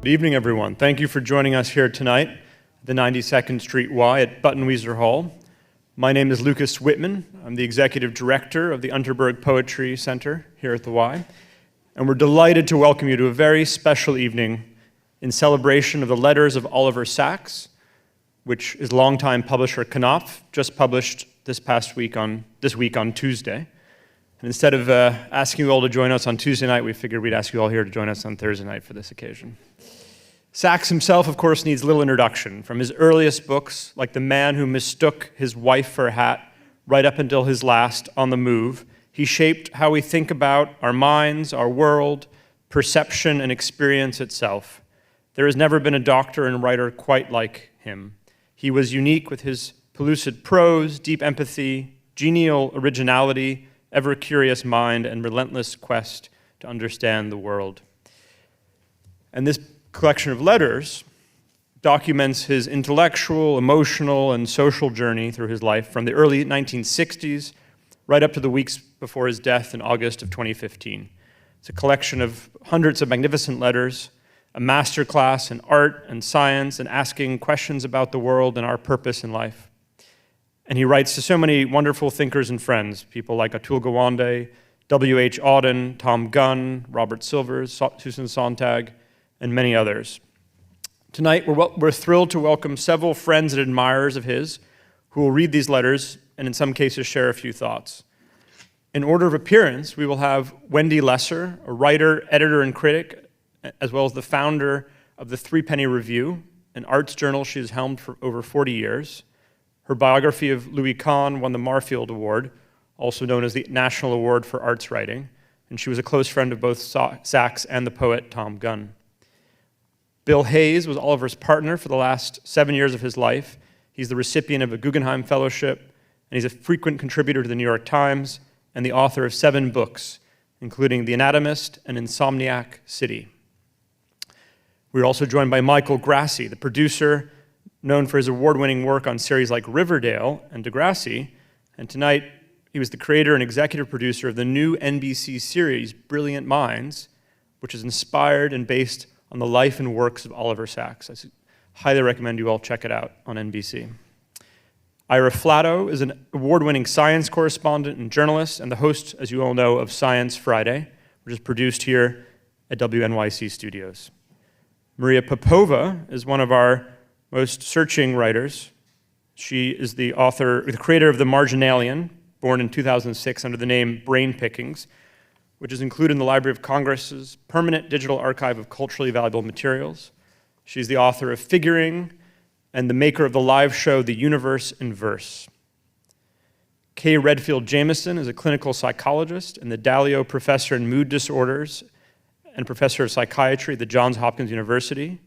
Good evening, everyone. Thank you for joining us here tonight at the 92nd Street Y at Buttonwieser Hall. My name is Lucas Whitman. I'm the executive director of the Unterberg Poetry Center here at the Y, and we're delighted to welcome you to a very special evening in celebration of the letters of Oliver Sacks, which is longtime publisher Knopf, just published this week on Tuesday. And instead of asking you all to join us on Tuesday night, we figured we'd ask you all here to join us on Thursday night for this occasion. Sacks himself, of course, needs little introduction. From his earliest books, like The Man Who Mistook His Wife for a Hat, right up until his last, On the Move, he shaped how we think about our minds, our world, perception, and experience itself. There has never been a doctor and writer quite like him. He was unique with his pellucid prose, deep empathy, genial originality, ever-curious mind, and relentless quest to understand the world. And this collection of letters documents his intellectual, emotional, and social journey through his life from the early 1960s right up to the weeks before his death in August of 2015. It's a collection of hundreds of magnificent letters, a masterclass in art and science, and asking questions about the world and our purpose in life. And he writes to so many wonderful thinkers and friends, people like Atul Gawande, W.H. Auden, Tom Gunn, Robert Silvers, Susan Sontag, and many others. Tonight, we're thrilled to welcome several friends and admirers of his who will read these letters and in some cases share a few thoughts. In order of appearance, we will have Wendy Lesser, a writer, editor, and critic, as well as the founder of the Threepenny Review, an arts journal she has helmed for over 40 years. Her biography of Louis Kahn won the Marfield Award, also known as the National Award for Arts Writing, and she was a close friend of both Sacks and the poet Tom Gunn. Bill Hayes was Oliver's partner for the last 7 years of his life. He's the recipient of a Guggenheim Fellowship, and he's a frequent contributor to the New York Times and the author of 7 books, including The Anatomist and Insomniac City. We're also joined by Michael Grassi, the producer known for his award-winning work on series like Riverdale and Grassi, and tonight he was the creator and executive producer of the new NBC series Brilliant Minds, which is inspired and based on the life and works of Oliver Sacks. I highly recommend you all check it out on NBC. Ira Flatow is an award-winning science correspondent and journalist and the host, as you all know, of Science Friday, which is produced here at WNYC Studios. Maria Popova is one of our most searching writers. She is the creator of The Marginalian, born in 2006 under the name Brain Pickings, which is included in the Library of Congress's permanent digital archive of culturally valuable materials. She's the author of Figuring and the maker of the live show The Universe in Verse. Kay Redfield Jamison is a clinical psychologist and the Dalio Professor in Mood Disorders and Professor of Psychiatry at the Johns Hopkins University.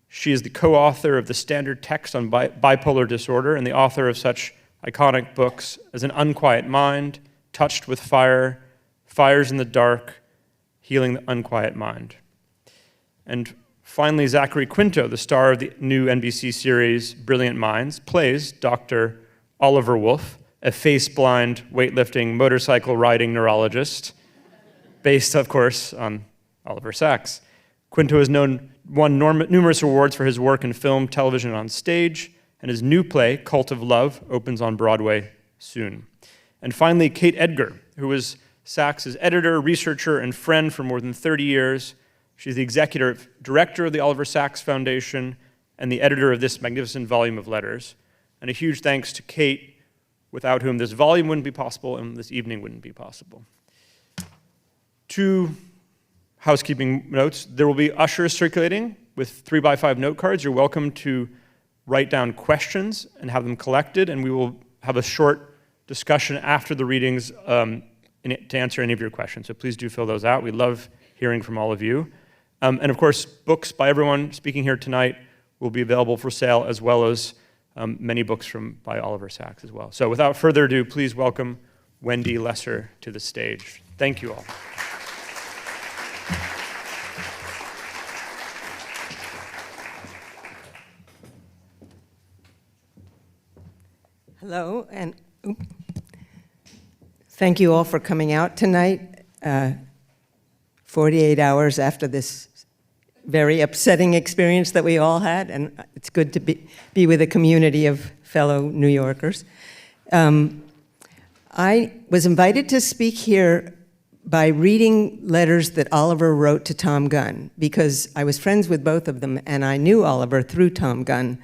She is the co-author of the standard text on bipolar disorder and the author of such iconic books as An Unquiet Mind, Touched with Fire, Fires in the Dark, Healing the Unquiet Mind. And finally, Zachary Quinto, the star of the new NBC series Brilliant Minds, plays Dr. Oliver Wolf, a face-blind, weightlifting, motorcycle-riding neurologist, based, of course, on Oliver Sacks. Quinto has won numerous awards for his work in film, television, and on stage, and his new play, Cult of Love, opens on Broadway soon. And finally, Kate Edgar, who was Sacks' editor, researcher, and friend for more than 30 years. She's the executive director of the Oliver Sacks Foundation and the editor of this magnificent volume of letters. And a huge thanks to Kate, without whom this volume wouldn't be possible and this evening wouldn't be possible. 2 housekeeping notes. There will be ushers circulating with 3x5 note cards. You're welcome to write down questions and have them collected, and we will have a short discussion after the readings to answer any of your questions. So please do fill those out. We love hearing from all of you. And of course, books by everyone speaking here tonight will be available for sale, as well as many books by Oliver Sacks as well. So without further ado, please welcome Wendy Lesser to the stage. Thank you all. Hello, and thank you all for coming out tonight, 48 hours after this very upsetting experience that we all had, and it's good to be with a community of fellow New Yorkers. I was invited to speak here by reading letters that Oliver wrote to Tom Gunn, because I was friends with both of them, and I knew Oliver through Tom Gunn,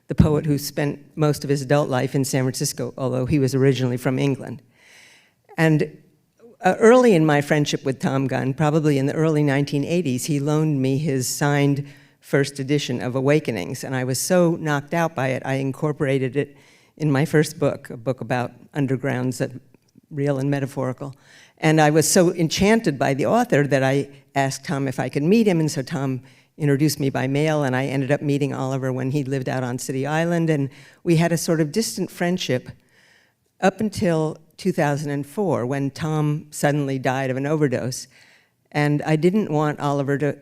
the poet who spent most of his adult life in San Francisco, although he was originally from England. And early in my friendship with Tom Gunn, probably in the early 1980s, he loaned me his signed first edition of Awakenings, and I was so knocked out by it, I incorporated it in my first book, a book about undergrounds, real and metaphorical. And I was so enchanted by the author that I asked Tom if I could meet him, and so Tom introduced me by mail, and I ended up meeting Oliver when he lived out on City Island, and we had a sort of distant friendship up until 2004, when Tom suddenly died of an overdose. And I didn't want Oliver to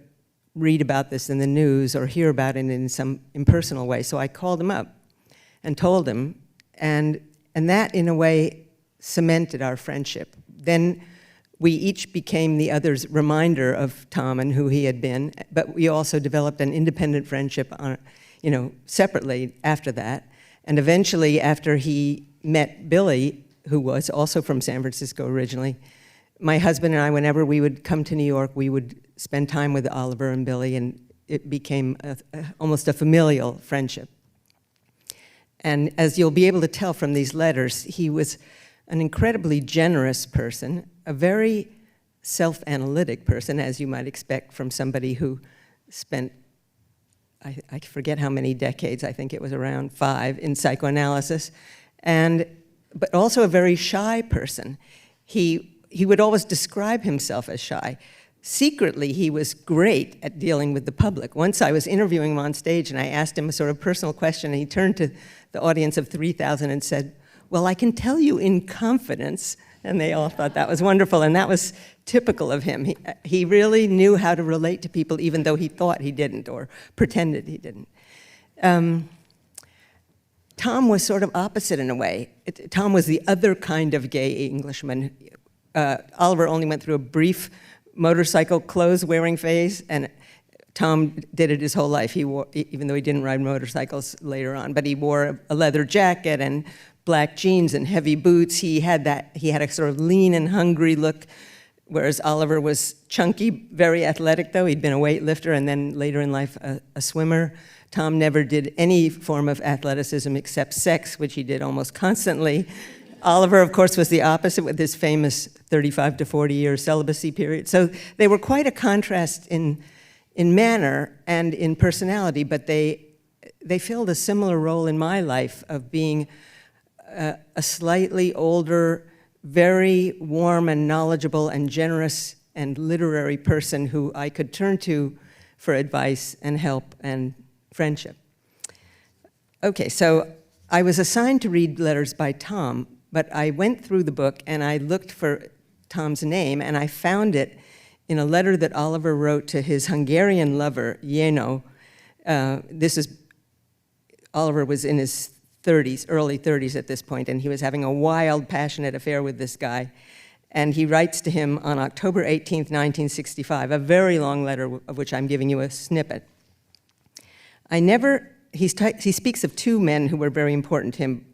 read about this in the news or hear about it in some impersonal way, so I called him up and told him, and that, in a way, cemented our friendship. Then we each became the other's reminder of Tom and who he had been, but we also developed an independent friendship separately after that. And eventually, after he met Billy, who was also from San Francisco originally, my husband and I, whenever we would come to New York, we would spend time with Oliver and Billy, and it became almost a familial friendship. And as you'll be able to tell from these letters, he was an incredibly generous person, a very self-analytic person, as you might expect from somebody who spent, I forget how many decades, I think it was around 5, in psychoanalysis, but also a very shy person. He would always describe himself as shy. Secretly, he was great at dealing with the public. Once I was interviewing him on stage, and I asked him a sort of personal question, and he turned to the audience of 3,000 and said, "Well, I can tell you in confidence," and they all thought that was wonderful, and that was typical of him. He really knew how to relate to people, even though he thought he didn't or pretended he didn't. Tom was sort of opposite in a way. Tom was the other kind of gay Englishman. Oliver only went through a brief motorcycle clothes-wearing phase, and Tom did it his whole life. He wore, even though he didn't ride motorcycles later on, but he wore a leather jacket and black jeans and heavy boots. He had a sort of lean and hungry look, whereas Oliver was chunky, very athletic though. He'd been a weightlifter and then later in life a swimmer. Tom never did any form of athleticism except sex, which he did almost constantly. Oliver, of course, was the opposite with his famous 35 to 40-year celibacy period. So they were quite a contrast in manner and in personality, but they filled a similar role in my life of being a slightly older, very warm and knowledgeable and generous and literary person who I could turn to for advice and help and friendship. Okay, so I was assigned to read letters by Tom, but I went through the book and I looked for Tom's name, and I found it in a letter that Oliver wrote to his Hungarian lover, Jeno. Oliver was in his 30s, early 30s at this point, and he was having a wild, passionate affair with this guy. And he writes to him on October 18th, 1965, a very long letter of which I'm giving you a snippet. He speaks of 2 men who were very important to him.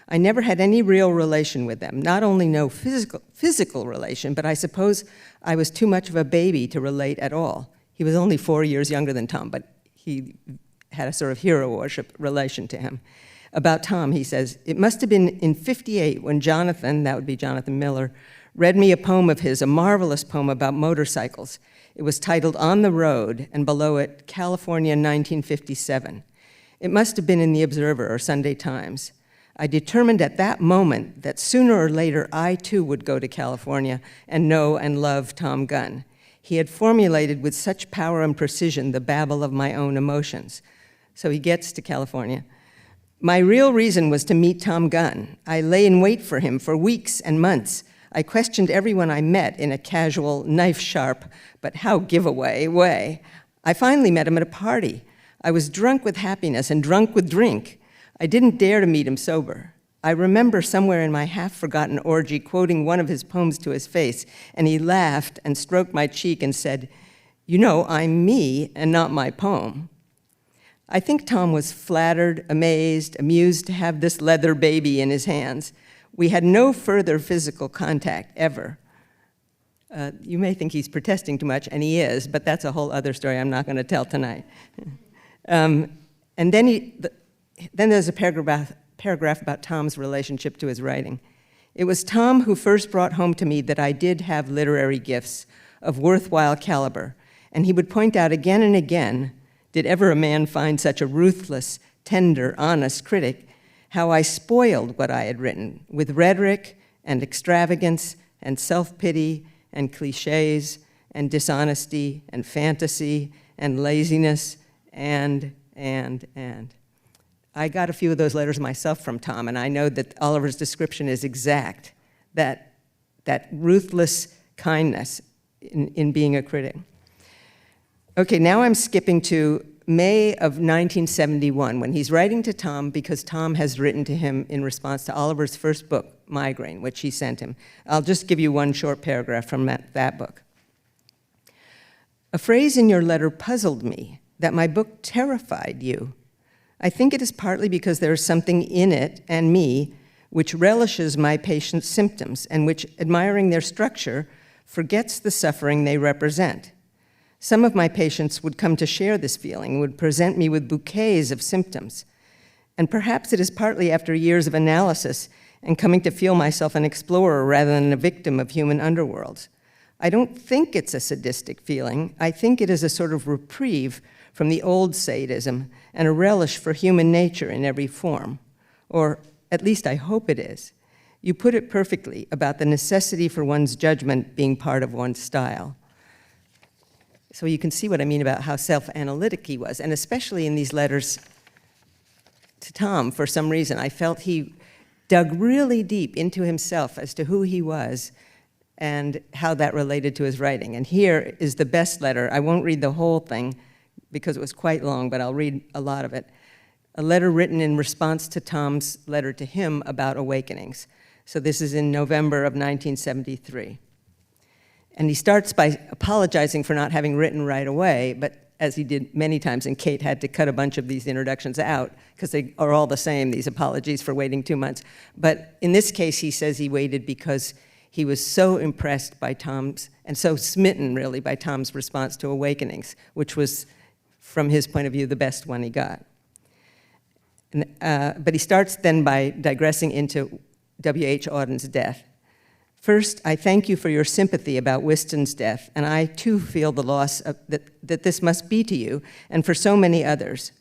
I never had any real relation with them, not only no physical relation, but I suppose I was too much of a baby to relate at all. He was only 4 years younger than Tom, but he had a sort of hero worship relation to him. About Tom, he says, "It must have been in '58 when Jonathan," that would be Jonathan Miller, "read me a poem of his, a marvelous poem about motorcycles. It was titled On the Road, and below it, California 1957. It must have been in the Observer or Sunday Times. I determined at that moment that sooner or later I too would go to California and know and love Tom Gunn. He had formulated with such power and precision the babble of my own emotions." So he gets to California. "My real reason was to meet Tom Gunn. I lay in wait for him for weeks and months. I questioned everyone I met in a casual, knife-sharp, but how giveaway way. I finally met him at a party. I was drunk with happiness and drunk with drink. I didn't dare to meet him sober. I remember somewhere in my half-forgotten orgy quoting one of his poems to his face, and he laughed and stroked my cheek and said, You know, I'm me and not my poem. I think Tom was flattered, amazed, amused to have this leather baby in his hands. We had no further physical contact ever. You may think he's protesting too much, and he is, but that's a whole other story I'm not going to tell tonight. And then there's a paragraph about Tom's relationship to his writing. It was Tom who first brought home to me that I did have literary gifts of worthwhile caliber, and he would point out again and again, did ever a man find such a ruthless, tender, honest critic, how I spoiled what I had written with rhetoric and extravagance and self-pity and cliches and dishonesty and fantasy and laziness and. I got a few of those letters myself from Tom, and I know that Oliver's description is exact, that ruthless kindness in being a critic. Okay, now I'm skipping to May of 1971, when he's writing to Tom because Tom has written to him in response to Oliver's first book, Migraine, which he sent him. I'll just give you one short paragraph from that book. A phrase in your letter puzzled me, that my book terrified you. I think it is partly because there is something in it and me which relishes my patients' symptoms and which, admiring their structure, forgets the suffering they represent. Some of my patients would come to share this feeling, would present me with bouquets of symptoms. And perhaps it is partly after years of analysis and coming to feel myself an explorer rather than a victim of human underworlds. I don't think it's a sadistic feeling. I think it is a sort of reprieve from the old sadism and a relish for human nature in every form. Or at least I hope it is. You put it perfectly about the necessity for one's judgment being part of one's style. So you can see what I mean about how self-analytic he was, and especially in these letters to Tom, for some reason, I felt he dug really deep into himself as to who he was and how that related to his writing. And here is the best letter. I won't read the whole thing because it was quite long, but I'll read a lot of it. A letter written in response to Tom's letter to him about awakenings. So this is in November of 1973. And he starts by apologizing for not having written right away, but as he did many times, and Kate had to cut a bunch of these introductions out because they are all the same, these apologies for waiting 2 months. But in this case, he says he waited because he was so impressed by Tom's, and so smitten really by Tom's response to awakenings, which was, from his point of view, the best one he got. But he starts then by digressing into W.H. Auden's death. First, I thank you for your sympathy about Whiston's death, and I too feel the loss that this must be to you, and for so many others.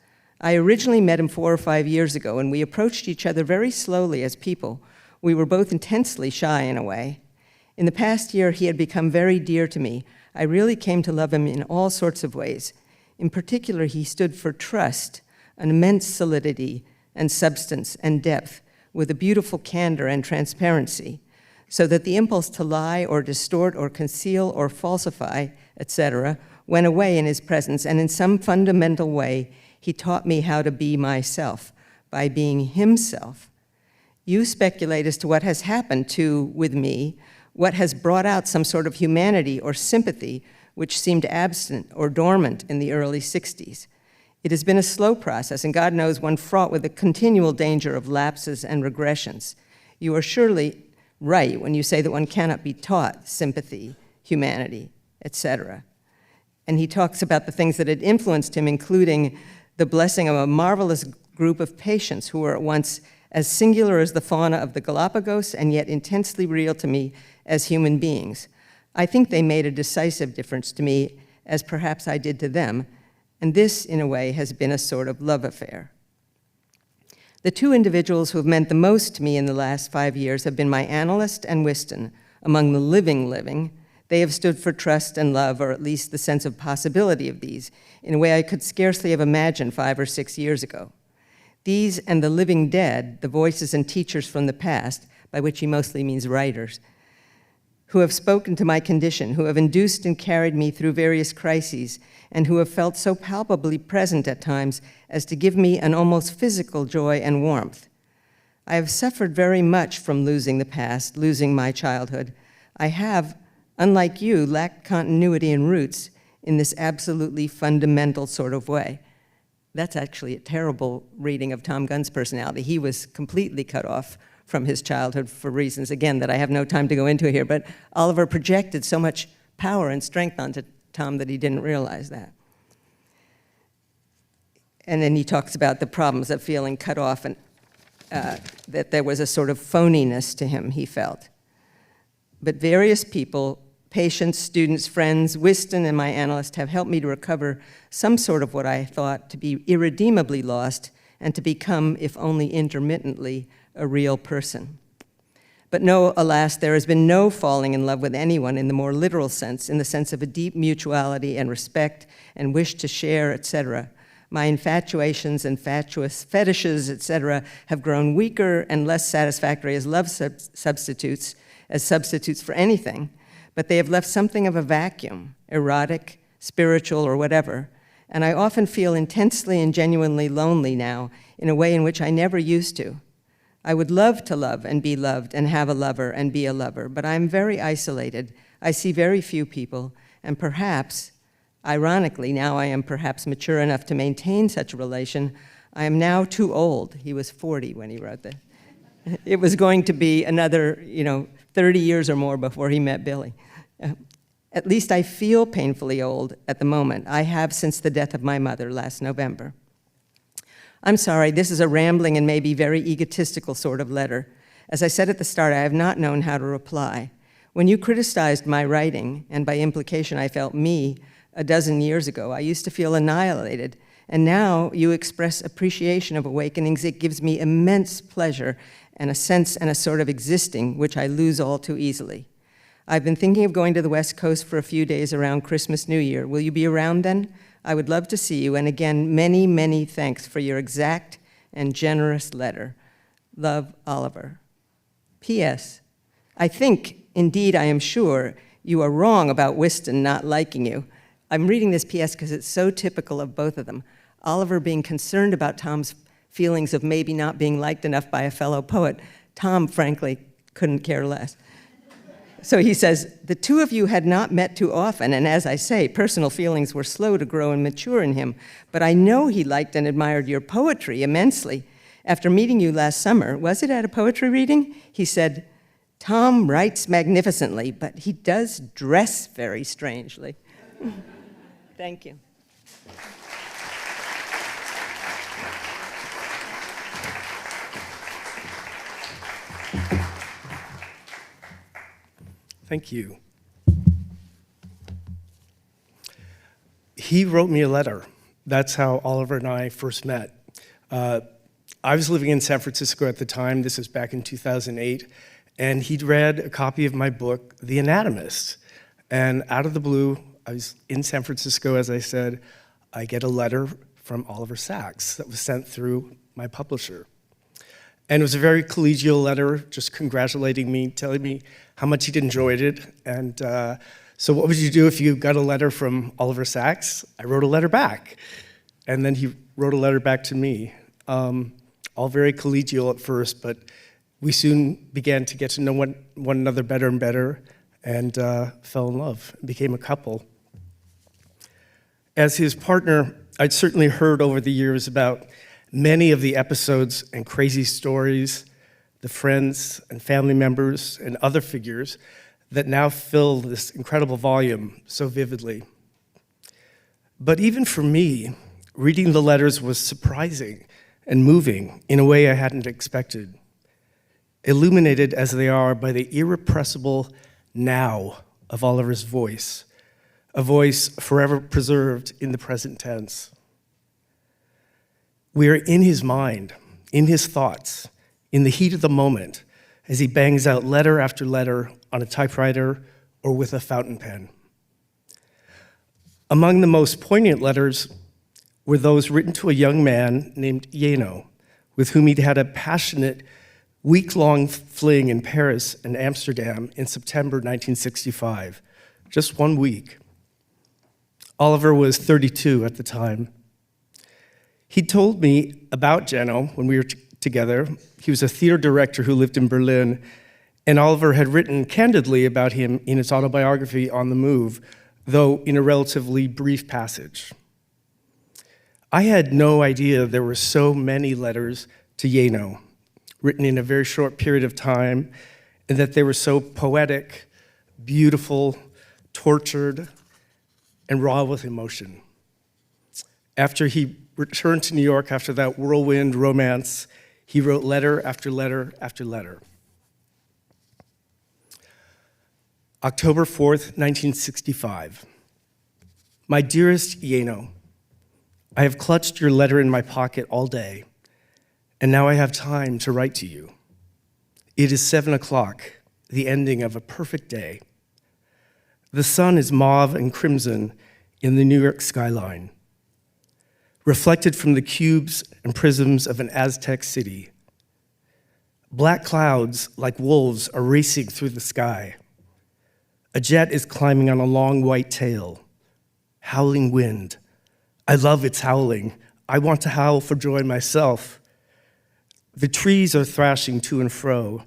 I originally met him 4 or 5 years ago, and we approached each other very slowly as people. We were both intensely shy in a way. In the past year, he had become very dear to me. I really came to love him in all sorts of ways. In particular, he stood for trust, an immense solidity and substance and depth, with a beautiful candor and transparency, so that the impulse to lie or distort or conceal or falsify, etc., went away in his presence, and in some fundamental way, he taught me how to be myself by being himself. You speculate as to what has happened with me, what has brought out some sort of humanity or sympathy which seemed absent or dormant in the early 60s. It has been a slow process, and God knows one fraught with the continual danger of lapses and regressions. You are surely right when you say that one cannot be taught sympathy, humanity, etc. And he talks about the things that had influenced him, including the blessing of a marvelous group of patients who were at once as singular as the fauna of the Galapagos and yet intensely real to me as human beings. I think they made a decisive difference to me, as perhaps I did to them, and this, in a way, has been a sort of love affair. The two individuals who have meant the most to me in the last 5 years have been my analyst and Whiston. Among the living, they have stood for trust and love, or at least the sense of possibility of these, in a way I could scarcely have imagined 5 or 6 years ago. These and the living dead, the voices and teachers from the past, by which he mostly means writers, who have spoken to my condition, who have induced and carried me through various crises, and who have felt so palpably present at times as to give me an almost physical joy and warmth. I have suffered very much from losing the past, losing my childhood. I have, unlike you, lacked continuity and roots in this absolutely fundamental sort of way. That's actually a terrible reading of Tom Gunn's personality. He was completely cut off from his childhood for reasons, again, that I have no time to go into here, but Oliver projected so much power and strength onto Tom that he didn't realize that. And then he talks about the problems of feeling cut off and that there was a sort of phoniness to him, he felt. But various people, patients, students, friends, Whiston and my analyst have helped me to recover some sort of what I thought to be irredeemably lost and to become, if only intermittently, a real person. But no, alas, there has been no falling in love with anyone in the more literal sense, in the sense of a deep mutuality and respect and wish to share, etc. My infatuations and fatuous fetishes, etc., have grown weaker and less satisfactory as love substitutes for anything, but they have left something of a vacuum, erotic, spiritual, or whatever, and I often feel intensely and genuinely lonely now in a way in which I never used to. I would love to love and be loved and have a lover and be a lover, but I'm very isolated. I see very few people, and perhaps, ironically, now I am perhaps mature enough to maintain such a relation. I am now too old. He was 40 when he wrote this. It was going to be another, 30 years or more before he met Billy. At least I feel painfully old at the moment. I have since the death of my mother last November. I'm sorry, this is a rambling and maybe very egotistical sort of letter. As I said at the start, I have not known how to reply. When you criticized my writing, and by implication I felt me, a dozen years ago, I used to feel annihilated, and now you express appreciation of awakenings. It gives me immense pleasure and a sense and a sort of existing, which I lose all too easily. I've been thinking of going to the West Coast for a few days around Christmas, New Year. Will you be around then? I would love to see you, and again, many, many thanks for your exact and generous letter. Love, Oliver. P.S. I think, indeed I am sure, you are wrong about Whiston not liking you. I'm reading this P.S. because it's so typical of both of them. Oliver being concerned about Tom's feelings of maybe not being liked enough by a fellow poet. Tom, frankly, couldn't care less. So he says, the two of you had not met too often, and as I say, personal feelings were slow to grow and mature in him, but I know he liked and admired your poetry immensely. After meeting you last summer, was it at a poetry reading? He said, Tom writes magnificently, but he does dress very strangely. Thank you. Thank you. He wrote me a letter. That's how Oliver and I first met. I was living in San Francisco at the time. This was back in 2008. And he'd read a copy of my book, The Anatomist. And out of the blue, I was in San Francisco, as I said, I get a letter from Oliver Sacks that was sent through my publisher. And it was a very collegial letter, just congratulating me, telling me how much he'd enjoyed it. And so what would you do if you got a letter from Oliver Sacks? I wrote a letter back. And then he wrote a letter back to me. All very collegial at first, but we soon began to get to know one another better and better, and fell in love, and became a couple. As his partner, I'd certainly heard over the years about many of the episodes and crazy stories, the friends and family members and other figures that now fill this incredible volume so vividly. But even for me, reading the letters was surprising and moving in a way I hadn't expected, illuminated as they are by the irrepressible now of Oliver's voice, a voice forever preserved in the present tense. We are in his mind, in his thoughts, in the heat of the moment, as he bangs out letter after letter on a typewriter or with a fountain pen. Among the most poignant letters were those written to a young man named Yeno, with whom he'd had a passionate, week-long fling in Paris and Amsterdam in September 1965, just 1 week. Oliver was 32 at the time. He told me about Jeno when we were together. He was a theater director who lived in Berlin, and Oliver had written candidly about him in his autobiography, On the Move, though in a relatively brief passage. I had no idea there were so many letters to Yeno, written in a very short period of time, and that they were so poetic, beautiful, tortured, and raw with emotion. After he returned to New York after that whirlwind romance, he wrote letter after letter after letter. October 4th, 1965. My dearest Yeno, I have clutched your letter in my pocket all day, and now I have time to write to you. It is 7 o'clock, the ending of a perfect day. The sun is mauve and crimson in the New York skyline, reflected from the cubes and prisms of an Aztec city. Black clouds like wolves are racing through the sky. A jet is climbing on a long white tail. Howling wind. I love its howling. I want to howl for joy myself. The trees are thrashing to and fro.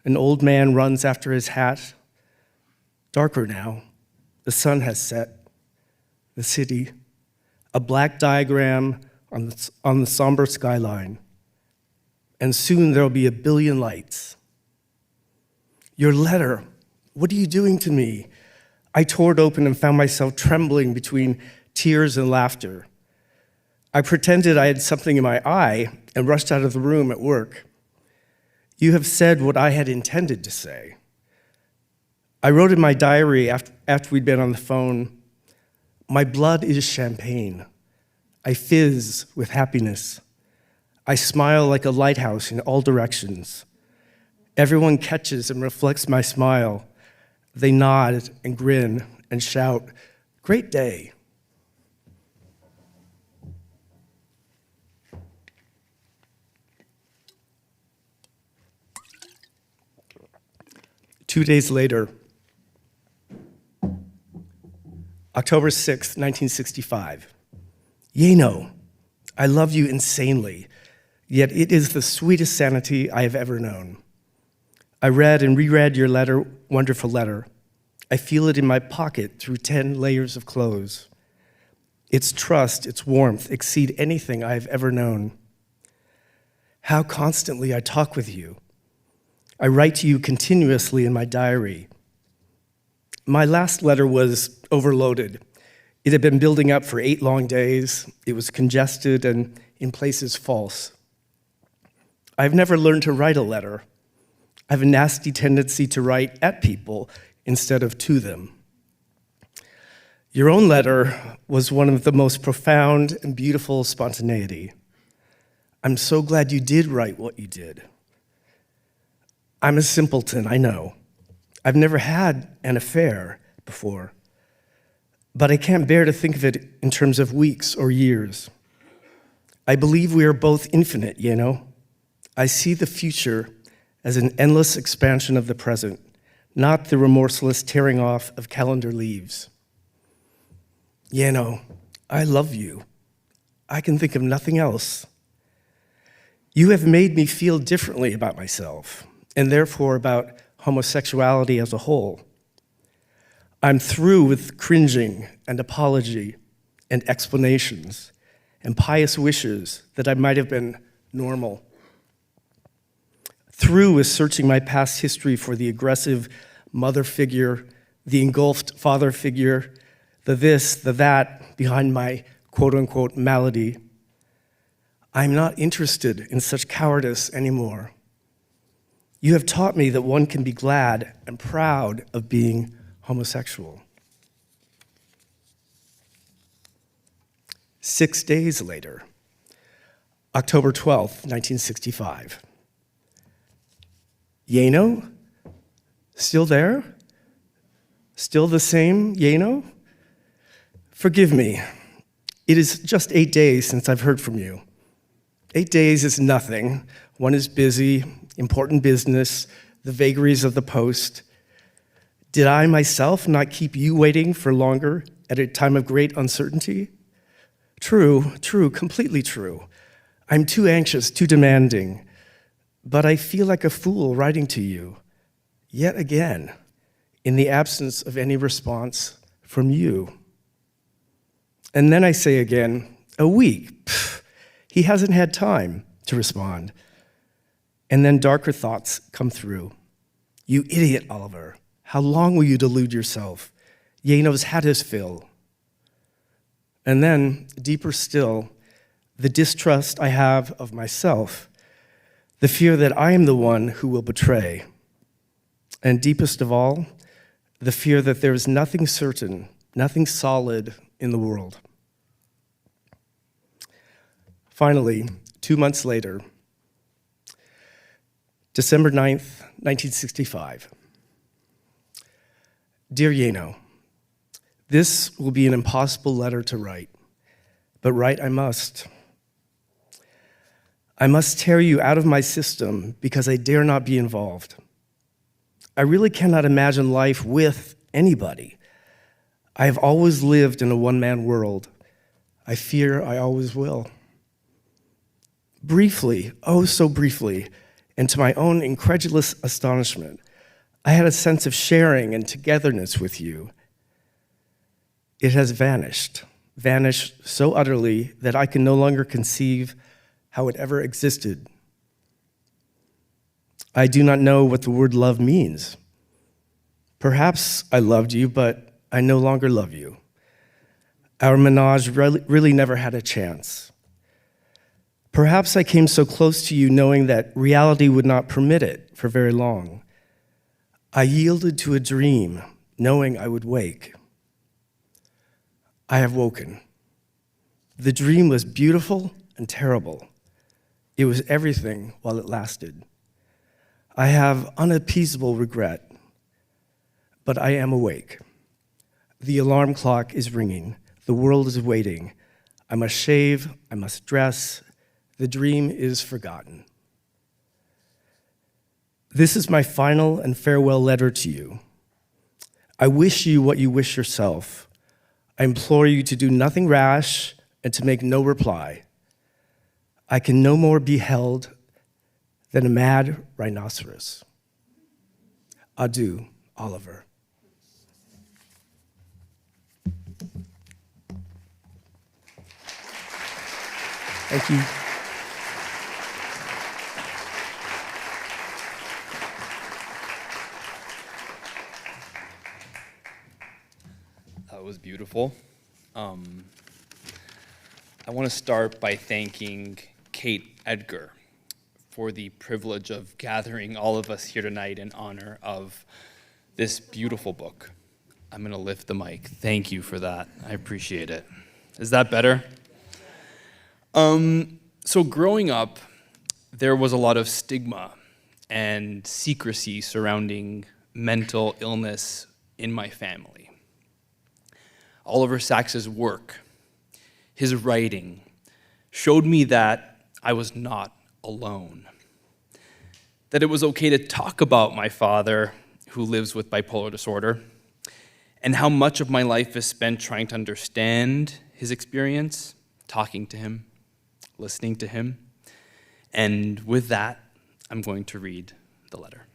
An old man runs after his hat. Darker now. The sun has set. The city. A black diagram on the somber skyline. And soon there'll be a billion lights. Your letter. What are you doing to me? I tore it open and found myself trembling between tears and laughter. I pretended I had something in my eye and rushed out of the room at work. You have said what I had intended to say. I wrote in my diary after we'd been on the phone, my blood is champagne. I fizz with happiness. I smile like a lighthouse in all directions. Everyone catches and reflects my smile. They nod and grin and shout, "Great day." Two days later, October 6th, 1965. Yeno, I love you insanely, yet it is the sweetest sanity I have ever known. I read and reread your letter, wonderful letter. I feel it in my pocket through 10 layers of clothes. Its trust, its warmth exceed anything I have ever known. How constantly I talk with you. I write to you continuously in my diary. My last letter was overloaded. It had been building up for 8 long days. It was congested and in places false. I've never learned to write a letter. I have a nasty tendency to write at people instead of to them. Your own letter was one of the most profound and beautiful spontaneity. I'm so glad you did write what you did. I'm a simpleton, I know. I've never had an affair before, but I can't bear to think of it in terms of weeks or years. I believe we are both infinite, I see the future as an endless expansion of the present, not the remorseless tearing off of calendar leaves. I love you. I can think of nothing else. You have made me feel differently about myself, and therefore about homosexuality as a whole. I'm through with cringing and apology and explanations and pious wishes that I might have been normal. Through with searching my past history for the aggressive mother figure, the engulfed father figure, the this, the that behind my quote-unquote malady. I'm not interested in such cowardice anymore. You have taught me that one can be glad and proud of being homosexual. 6 days later, October 12th, 1965. Yeno? Still there? Still the same Yeno? Forgive me. It is just 8 days since I've heard from you. 8 days is nothing. One is busy, important business, the vagaries of the post. Did I myself not keep you waiting for longer at a time of great uncertainty? True, completely true. I'm too anxious, too demanding, but I feel like a fool writing to you, yet again, in the absence of any response from you. And then I say again, a week. Pfft, he hasn't had time to respond. And then darker thoughts come through. You idiot, Oliver. How long will you delude yourself? Yano's had his fill. And then, deeper still, the distrust I have of myself, the fear that I am the one who will betray. And deepest of all, the fear that there is nothing certain, nothing solid in the world. Finally, 2 months later, December 9th, 1965. Dear Yano, this will be an impossible letter to write, but write I must. I must tear you out of my system because I dare not be involved. I really cannot imagine life with anybody. I have always lived in a one-man world. I fear I always will. Briefly, oh so briefly, and to my own incredulous astonishment, I had a sense of sharing and togetherness with you. It has vanished so utterly that I can no longer conceive how it ever existed. I do not know what the word love means. Perhaps I loved you, but I no longer love you. Our menage really never had a chance. Perhaps I came so close to you knowing that reality would not permit it for very long. I yielded to a dream, knowing I would wake. I have woken. The dream was beautiful and terrible. It was everything while it lasted. I have unappeasable regret, but I am awake. The alarm clock is ringing. The world is waiting. I must shave. I must dress. The dream is forgotten. This is my final and farewell letter to you. I wish you what you wish yourself. I implore you to do nothing rash and to make no reply. I can no more be held than a mad rhinoceros. Adieu, Oliver. Thank you. That was beautiful. I want to start by thanking Kate Edgar for the privilege of gathering all of us here tonight in honor of this beautiful book. I'm going to lift the mic. Thank you for that. I appreciate it. Is that better? So growing up, there was a lot of stigma and secrecy surrounding mental illness in my family. Oliver Sacks's work, his writing, showed me that I was not alone. That it was okay to talk about my father, who lives with bipolar disorder, and how much of my life is spent trying to understand his experience, talking to him, listening to him. And with that, I'm going to read the letter.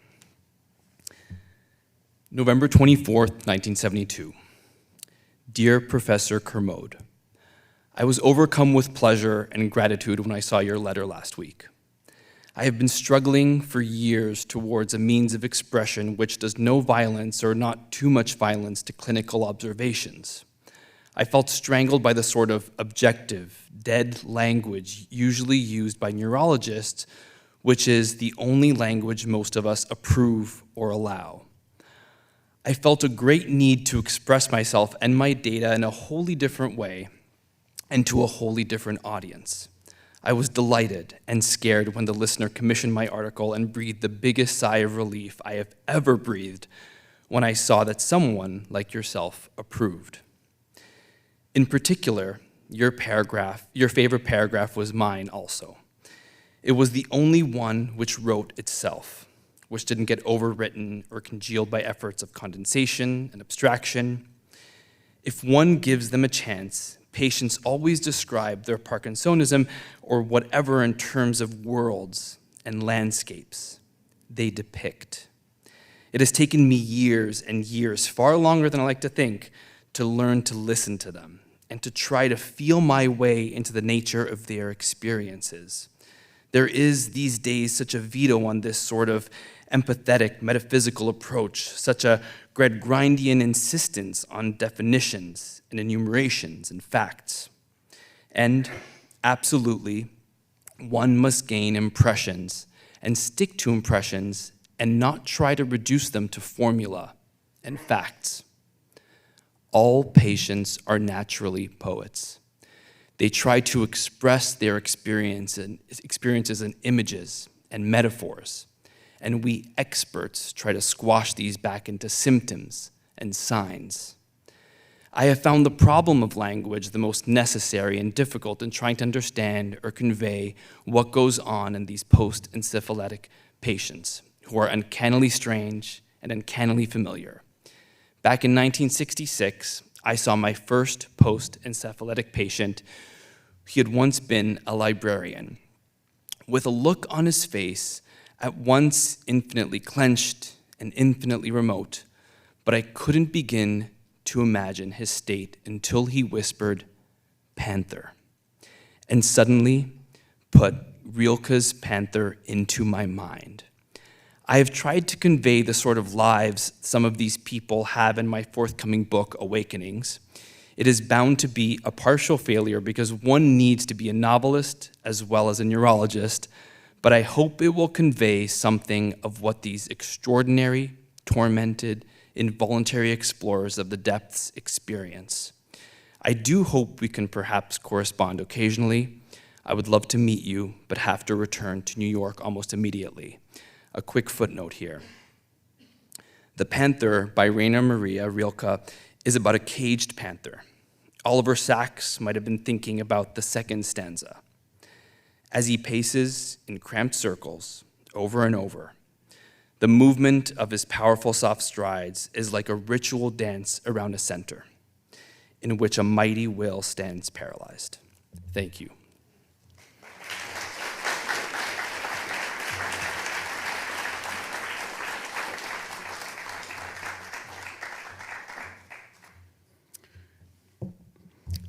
November 24th, 1972. Dear Professor Kermode, I was overcome with pleasure and gratitude when I saw your letter last week. I have been struggling for years towards a means of expression which does no violence or not too much violence to clinical observations. I felt strangled by the sort of objective, dead language usually used by neurologists, which is the only language most of us approve or allow. I felt a great need to express myself and my data in a wholly different way and to a wholly different audience. I was delighted and scared when the listener commissioned my article and breathed the biggest sigh of relief I have ever breathed when I saw that someone like yourself approved. In particular, your favorite paragraph was mine also. It was the only one which wrote itself, which didn't get overwritten or congealed by efforts of condensation and abstraction. If one gives them a chance, patients always describe their Parkinsonism or whatever in terms of worlds and landscapes they depict. It has taken me years and years, far longer than I like to think, to learn to listen to them and to try to feel my way into the nature of their experiences. There is these days such a veto on this sort of empathetic, metaphysical approach, such a Gregorian insistence on definitions and enumerations and facts. And absolutely, one must gain impressions and stick to impressions and not try to reduce them to formula and facts. All patients are naturally poets. They try to express their experiences in images and metaphors, and we experts try to squash these back into symptoms and signs. I have found the problem of language the most necessary and difficult in trying to understand or convey what goes on in these post-encephalitic patients who are uncannily strange and uncannily familiar. Back in 1966, I saw my first post-encephalitic patient. He had once been a librarian, with a look on his face at once infinitely clenched and infinitely remote, but I couldn't begin to imagine his state until he whispered, "Panther," and suddenly put Rilke's Panther into my mind. I have tried to convey the sort of lives some of these people have in my forthcoming book, Awakenings. It is bound to be a partial failure because one needs to be a novelist as well as a neurologist, but I hope it will convey something of what these extraordinary, tormented, involuntary explorers of the depths experience. I do hope we can perhaps correspond occasionally. I would love to meet you, but have to return to New York almost immediately. A quick footnote here. The Panther by Rainer Maria Rilke is about a caged panther. Oliver Sacks might have been thinking about the second stanza. As he paces in cramped circles over and over, the movement of his powerful soft strides is like a ritual dance around a center in which a mighty will stands paralyzed. Thank you.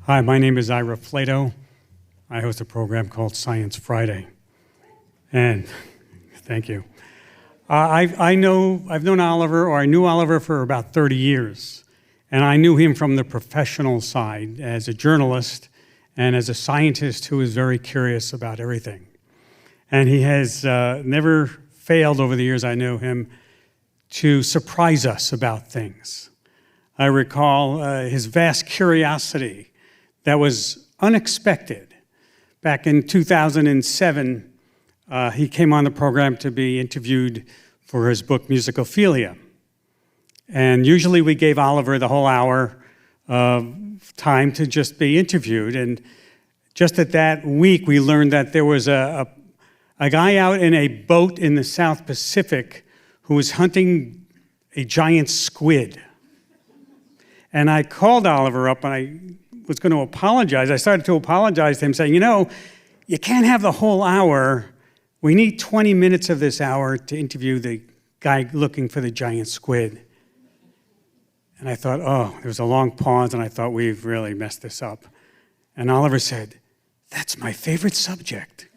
Hi, my name is Ira Flatow. I host a program called Science Friday. And thank you. I've known Oliver, or I knew Oliver for about 30 years. And I knew him from the professional side as a journalist and as a scientist who is very curious about everything. And he has never failed over the years I know him to surprise us about things. I recall his vast curiosity that was unexpected. Back in 2007, he came on the program to be interviewed for his book, Musicophilia. And usually we gave Oliver the whole hour of time to just be interviewed. And just at that week, we learned that there was a guy out in a boat in the South Pacific who was hunting a giant squid. And I called Oliver up and I was going to apologize. I started to apologize to him, saying, you can't have the whole hour. We need 20 minutes of this hour to interview the guy looking for the giant squid. And I thought, there was a long pause, and I thought, we've really messed this up. And Oliver said, that's my favorite subject.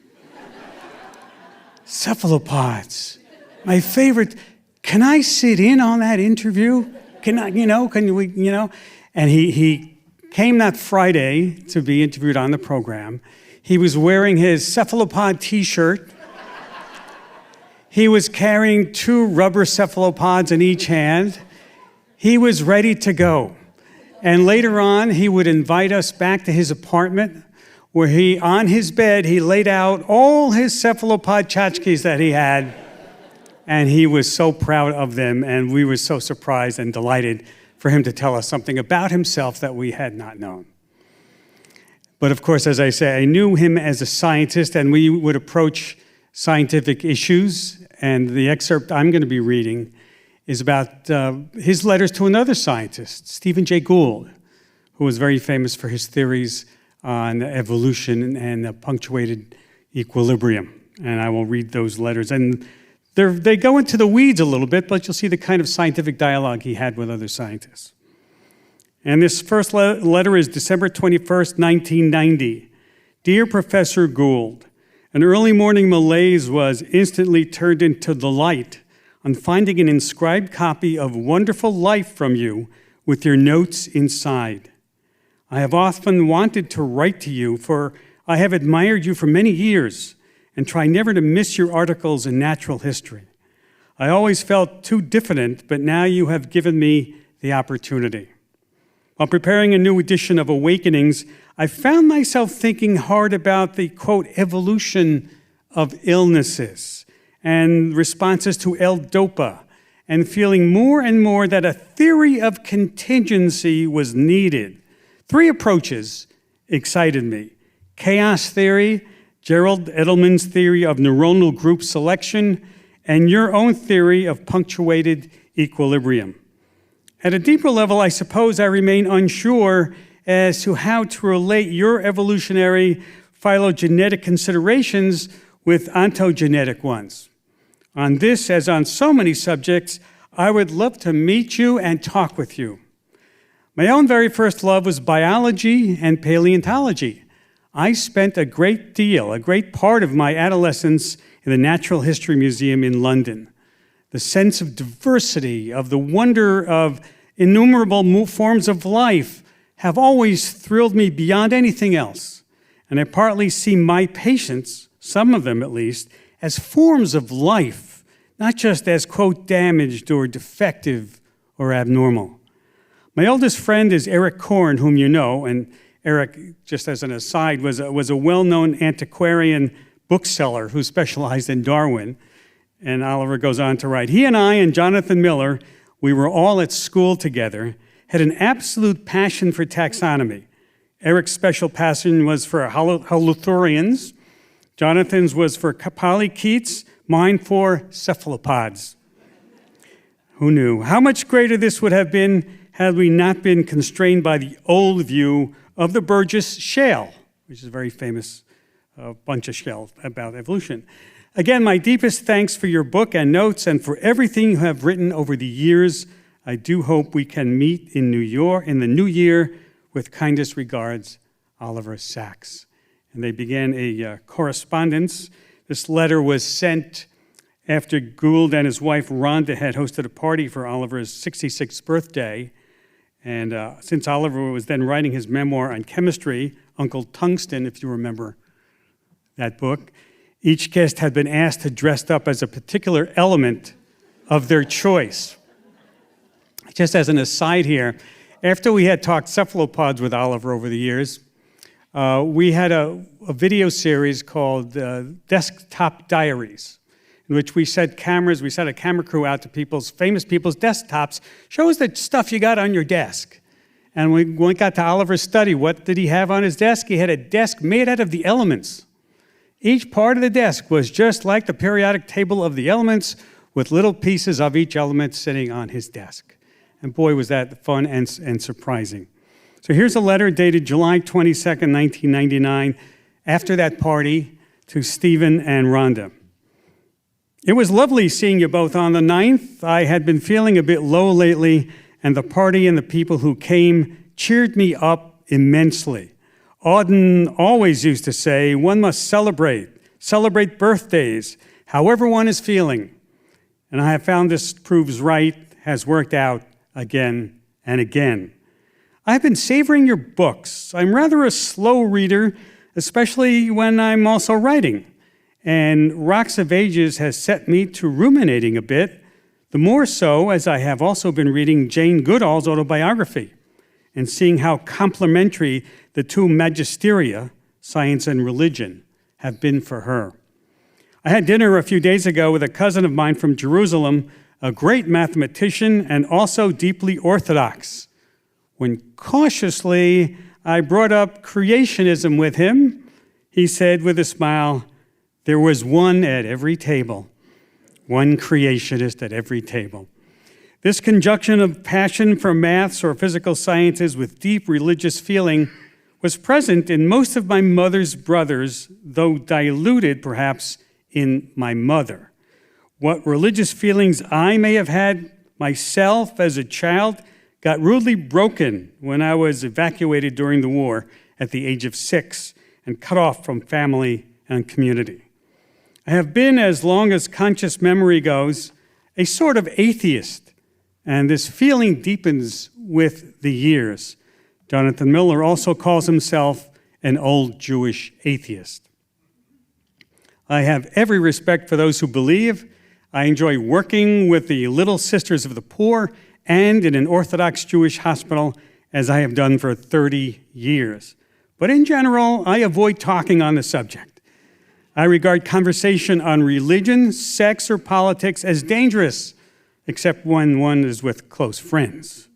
Cephalopods. My favorite. Can I sit in on that interview? And he came that Friday to be interviewed on the program. He was wearing his cephalopod t-shirt. He was carrying 2 rubber cephalopods in each hand. He was ready to go. And later on, he would invite us back to his apartment where on his bed, he laid out all his cephalopod tchotchkes that he had. And he was so proud of them, and we were so surprised and delighted for him to tell us something about himself that we had not known. But of course, as I say, I knew him as a scientist, and we would approach scientific issues, and the excerpt I'm going to be reading is about his letters to another scientist, Stephen Jay Gould, who was very famous for his theories on evolution and punctuated equilibrium. And I will read those letters. And they go into the weeds a little bit, but you'll see the kind of scientific dialogue he had with other scientists. And this first letter is December 21st, 1990. Dear Professor Gould, an early morning malaise was instantly turned into delight on finding an inscribed copy of Wonderful Life from you with your notes inside. I have often wanted to write to you, for I have admired you for many years and try never to miss your articles in natural history. I always felt too diffident, but now you have given me the opportunity. While preparing a new edition of Awakenings, I found myself thinking hard about the, quote, evolution of illnesses and responses to L-DOPA, and feeling more and more that a theory of contingency was needed. 3 approaches excited me: chaos theory, Gerald Edelman's theory of neuronal group selection, and your own theory of punctuated equilibrium. At a deeper level, I suppose I remain unsure as to how to relate your evolutionary phylogenetic considerations with ontogenetic ones. On this, as on so many subjects, I would love to meet you and talk with you. My own very first love was biology and paleontology. I spent a great part of my adolescence in the Natural History Museum in London. The sense of diversity, of the wonder of innumerable forms of life have always thrilled me beyond anything else. And I partly see my patients, some of them at least, as forms of life, not just as, quote, damaged or defective or abnormal. My oldest friend is Eric Korn, whom you know, and Eric, just as an aside, was a well-known antiquarian bookseller who specialized in Darwin. And Oliver goes on to write, he and I and Jonathan Miller, we were all at school together, had an absolute passion for taxonomy. Eric's special passion was for holothurians. Jonathan's was for polychaetes, mine for cephalopods. Who knew? How much greater this would have been had we not been constrained by the old view of the Burgess shale, which is a very famous bunch of shale about evolution. Again, my deepest thanks for your book and notes and for everything you have written over the years. I do hope we can meet in New York in the new year. With kindest regards, Oliver Sacks. And they began a correspondence. This letter was sent after Gould and his wife Rhonda had hosted a party for Oliver's 66th birthday. And since Oliver was then writing his memoir on chemistry, Uncle Tungsten, if you remember that book, each guest had been asked to dress up as a particular element of their choice. Just as an aside here, after we had talked cephalopods with Oliver over the years, we had a video series called Desktop Diaries, in which we sent a camera crew out to famous people's desktops, show us the stuff you got on your desk. And when we got to Oliver's study, what did he have on his desk? He had a desk made out of the elements. Each part of the desk was just like the periodic table of the elements, with little pieces of each element sitting on his desk. And boy, was that fun and surprising. So here's a letter dated July 22nd, 1999, after that party, to Stephen and Rhonda. It was lovely seeing you both on the 9th. I had been feeling a bit low lately, and the party and the people who came cheered me up immensely. Auden always used to say, one must celebrate birthdays, however one is feeling. And I have found this proves right, has worked out again and again. I've been savoring your books. I'm rather a slow reader, especially when I'm also writing. And Rocks of Ages has set me to ruminating a bit, the more so as I have also been reading Jane Goodall's autobiography and seeing how complementary the two magisteria, science and religion, have been for her. I had dinner a few days ago with a cousin of mine from Jerusalem, a great mathematician and also deeply orthodox. When cautiously I brought up creationism with him, he said with a smile, there was one at every table, one creationist at every table. This conjunction of passion for maths or physical sciences with deep religious feeling was present in most of my mother's brothers, though diluted perhaps in my mother. What religious feelings I may have had myself as a child got rudely broken when I was evacuated during the war at the age of 6 and cut off from family and community. I have been, as long as conscious memory goes, a sort of atheist, and this feeling deepens with the years. Jonathan Miller also calls himself an old Jewish atheist. I have every respect for those who believe. I enjoy working with the Little Sisters of the Poor and in an Orthodox Jewish hospital, as I have done for 30 years. But in general, I avoid talking on the subject. I regard conversation on religion, sex, or politics as dangerous, except when one is with close friends.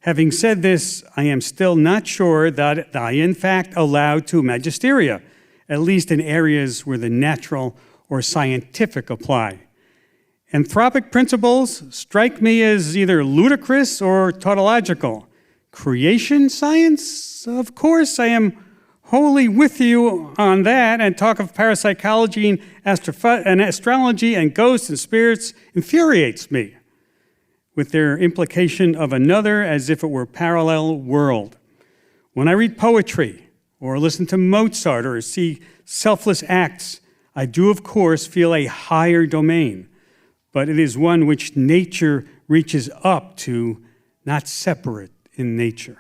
Having said this, I am still not sure that I, in fact, allowed to magisteria, at least in areas where the natural or scientific apply. Anthropic principles strike me as either ludicrous or tautological. Creation science? Of course, I am wholly with you on that, and talk of parapsychology and astrology and ghosts and spirits infuriates me, with their implication of another as if it were a parallel world. When I read poetry, or listen to Mozart, or see selfless acts, I do, of course, feel a higher domain, but it is one which nature reaches up to, not separate in nature.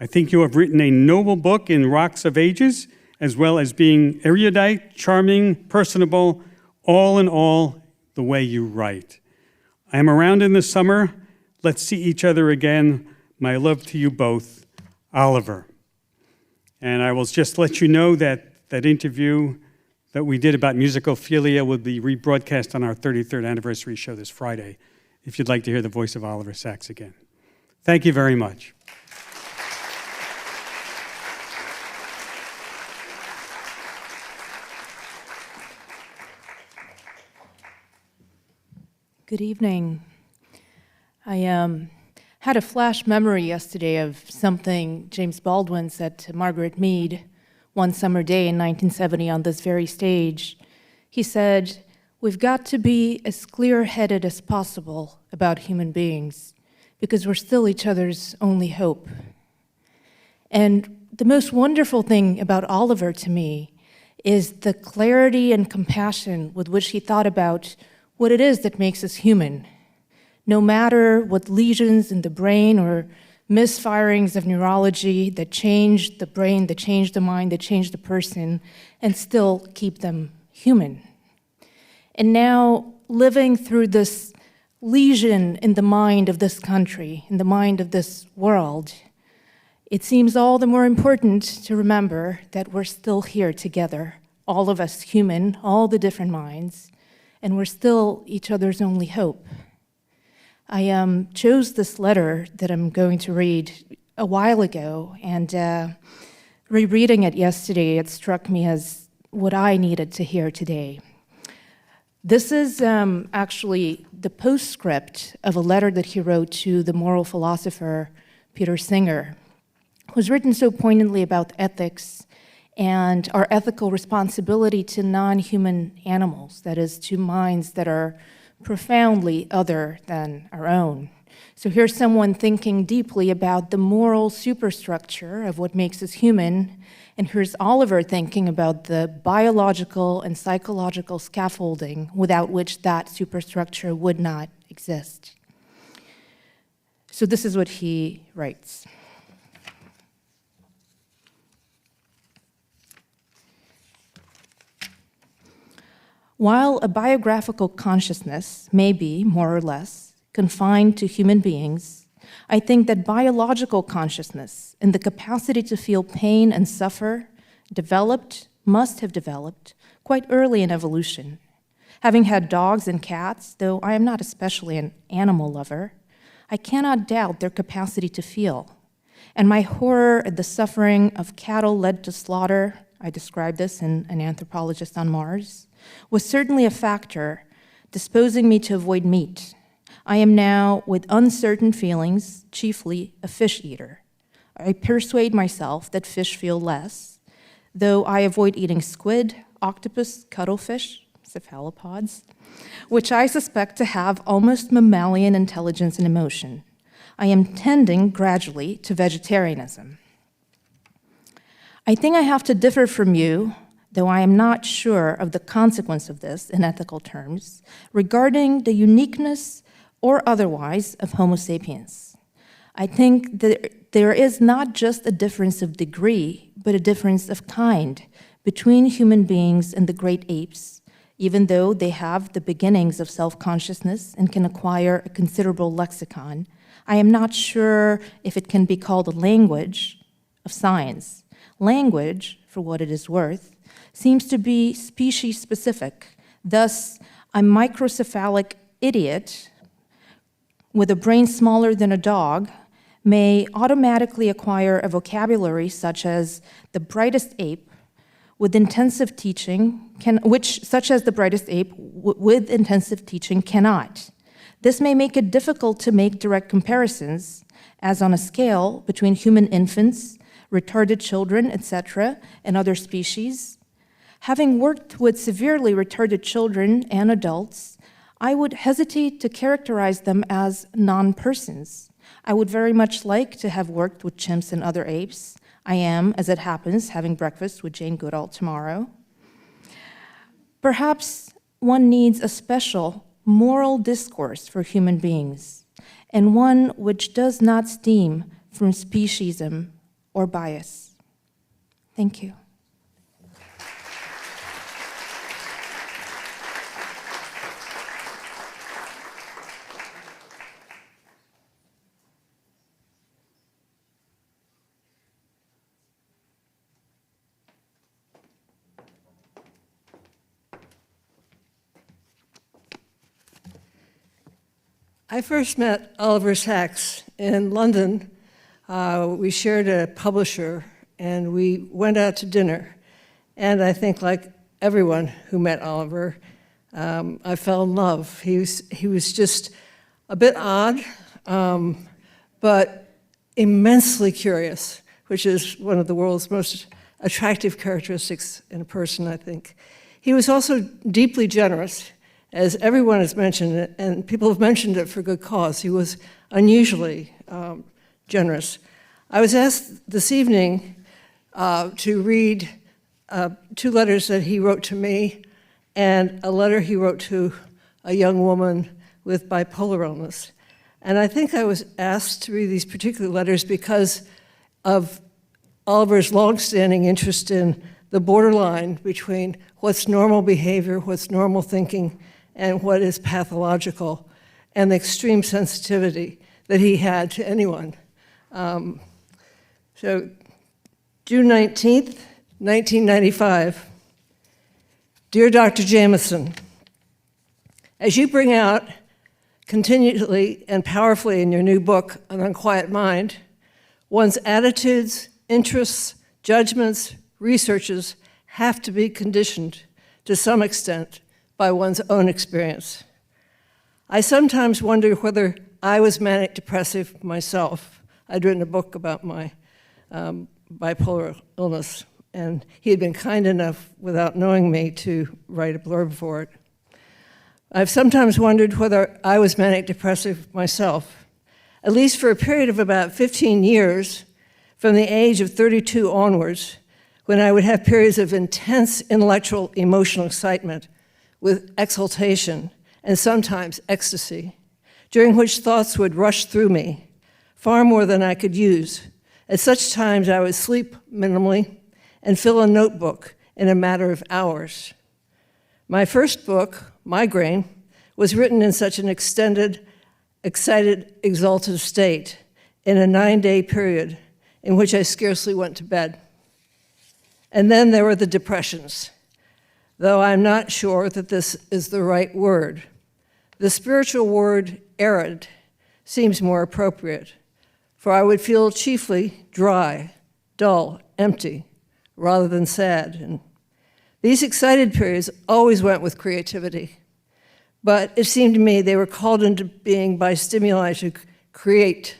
I think you have written a noble book in Rocks of Ages, as well as being erudite, charming, personable, all in all, the way you write. I am around in the summer. Let's see each other again. My love to you both, Oliver. And I will just let you know that that interview that we did about musicophilia will be rebroadcast on our 33rd anniversary show this Friday, if you'd like to hear the voice of Oliver Sacks again. Thank you very much. Good evening. I had a flash memory yesterday of something James Baldwin said to Margaret Mead one summer day in 1970 on this very stage. He said, "We've got to be as clear-headed as possible about human beings because we're still each other's only hope." And the most wonderful thing about Oliver to me is the clarity and compassion with which he thought about what it is that makes us human. No matter what lesions in the brain or misfirings of neurology that change the brain, that change the mind, that change the person, and still keep them human. And now, living through this lesion in the mind of this country, in the mind of this world, it seems all the more important to remember that we're still here together, all of us human, all the different minds, and we're still each other's only hope. I chose this letter that I'm going to read a while ago, and rereading it yesterday, it struck me as what I needed to hear today. This is actually the postscript of a letter that he wrote to the moral philosopher Peter Singer, who's written so poignantly about ethics and our ethical responsibility to non-human animals, that is, to minds that are profoundly other than our own. So here's someone thinking deeply about the moral superstructure of what makes us human, and here's Oliver thinking about the biological and psychological scaffolding without which that superstructure would not exist. So this is what he writes. While a biographical consciousness may be, more or less, confined to human beings, I think that biological consciousness and the capacity to feel pain and suffer must have developed quite early in evolution. Having had dogs and cats, though I am not especially an animal lover, I cannot doubt their capacity to feel. And my horror at the suffering of cattle led to slaughter, I described this in An Anthropologist on Mars, was certainly a factor disposing me to avoid meat. I am now, with uncertain feelings, chiefly a fish eater. I persuade myself that fish feel less, though I avoid eating squid, octopus, cuttlefish, cephalopods, which I suspect to have almost mammalian intelligence and emotion. I am tending gradually to vegetarianism. I think I have to differ from you, though I am not sure of the consequence of this in ethical terms, regarding the uniqueness or otherwise of Homo sapiens. I think that there is not just a difference of degree, but a difference of kind between human beings and the great apes, even though they have the beginnings of self-consciousness and can acquire a considerable lexicon. I am not sure if it can be called a language of science. Language, for what it is worth, seems to be species-specific. Thus, a microcephalic idiot with a brain smaller than a dog may automatically acquire a vocabulary such as the brightest ape with intensive teaching, with intensive teaching cannot. This may make it difficult to make direct comparisons, as on a scale between human infants, retarded children, etc., and other species. Having worked with severely retarded children and adults, I would hesitate to characterize them as non-persons. I would very much like to have worked with chimps and other apes. I am, as it happens, having breakfast with Jane Goodall tomorrow. Perhaps one needs a special moral discourse for human beings, and one which does not stem from speciesism or bias. Thank you. I first met Oliver Sacks in London. We shared a publisher, and we went out to dinner. And I think, like everyone who met Oliver, I fell in love. He was just a bit odd, but immensely curious, which is one of the world's most attractive characteristics in a person, I think. He was also deeply generous. As everyone has mentioned it, and people have mentioned it for good cause, he was unusually generous. I was asked this evening to read 2 letters that he wrote to me and a letter he wrote to a young woman with bipolar illness. And I think I was asked to read these particular letters because of Oliver's longstanding interest in the borderline between what's normal behavior, what's normal thinking, and what is pathological, and the extreme sensitivity that he had to anyone. So, June 19th, 1995. Dear Dr. Jamison, as you bring out continually and powerfully in your new book, An Unquiet Mind, one's attitudes, interests, judgments, researches have to be conditioned to some extent by one's own experience. I sometimes wonder whether I was manic depressive myself. I'd written a book about my bipolar illness, and he had been kind enough, without knowing me, to write a blurb for it. I've sometimes wondered whether I was manic depressive myself, at least for a period of about 15 years, from the age of 32 onwards, when I would have periods of intense intellectual, emotional excitement with exaltation and sometimes ecstasy, during which thoughts would rush through me, far more than I could use. At such times, I would sleep minimally and fill a notebook in a matter of hours. My first book, Migraine, was written in such an extended, excited, exalted state in a 9-day period in which I scarcely went to bed. And then there were the depressions, though I'm not sure that this is the right word. The spiritual word arid seems more appropriate, for I would feel chiefly dry, dull, empty, rather than sad. And these excited periods always went with creativity, but it seemed to me they were called into being by stimuli to create,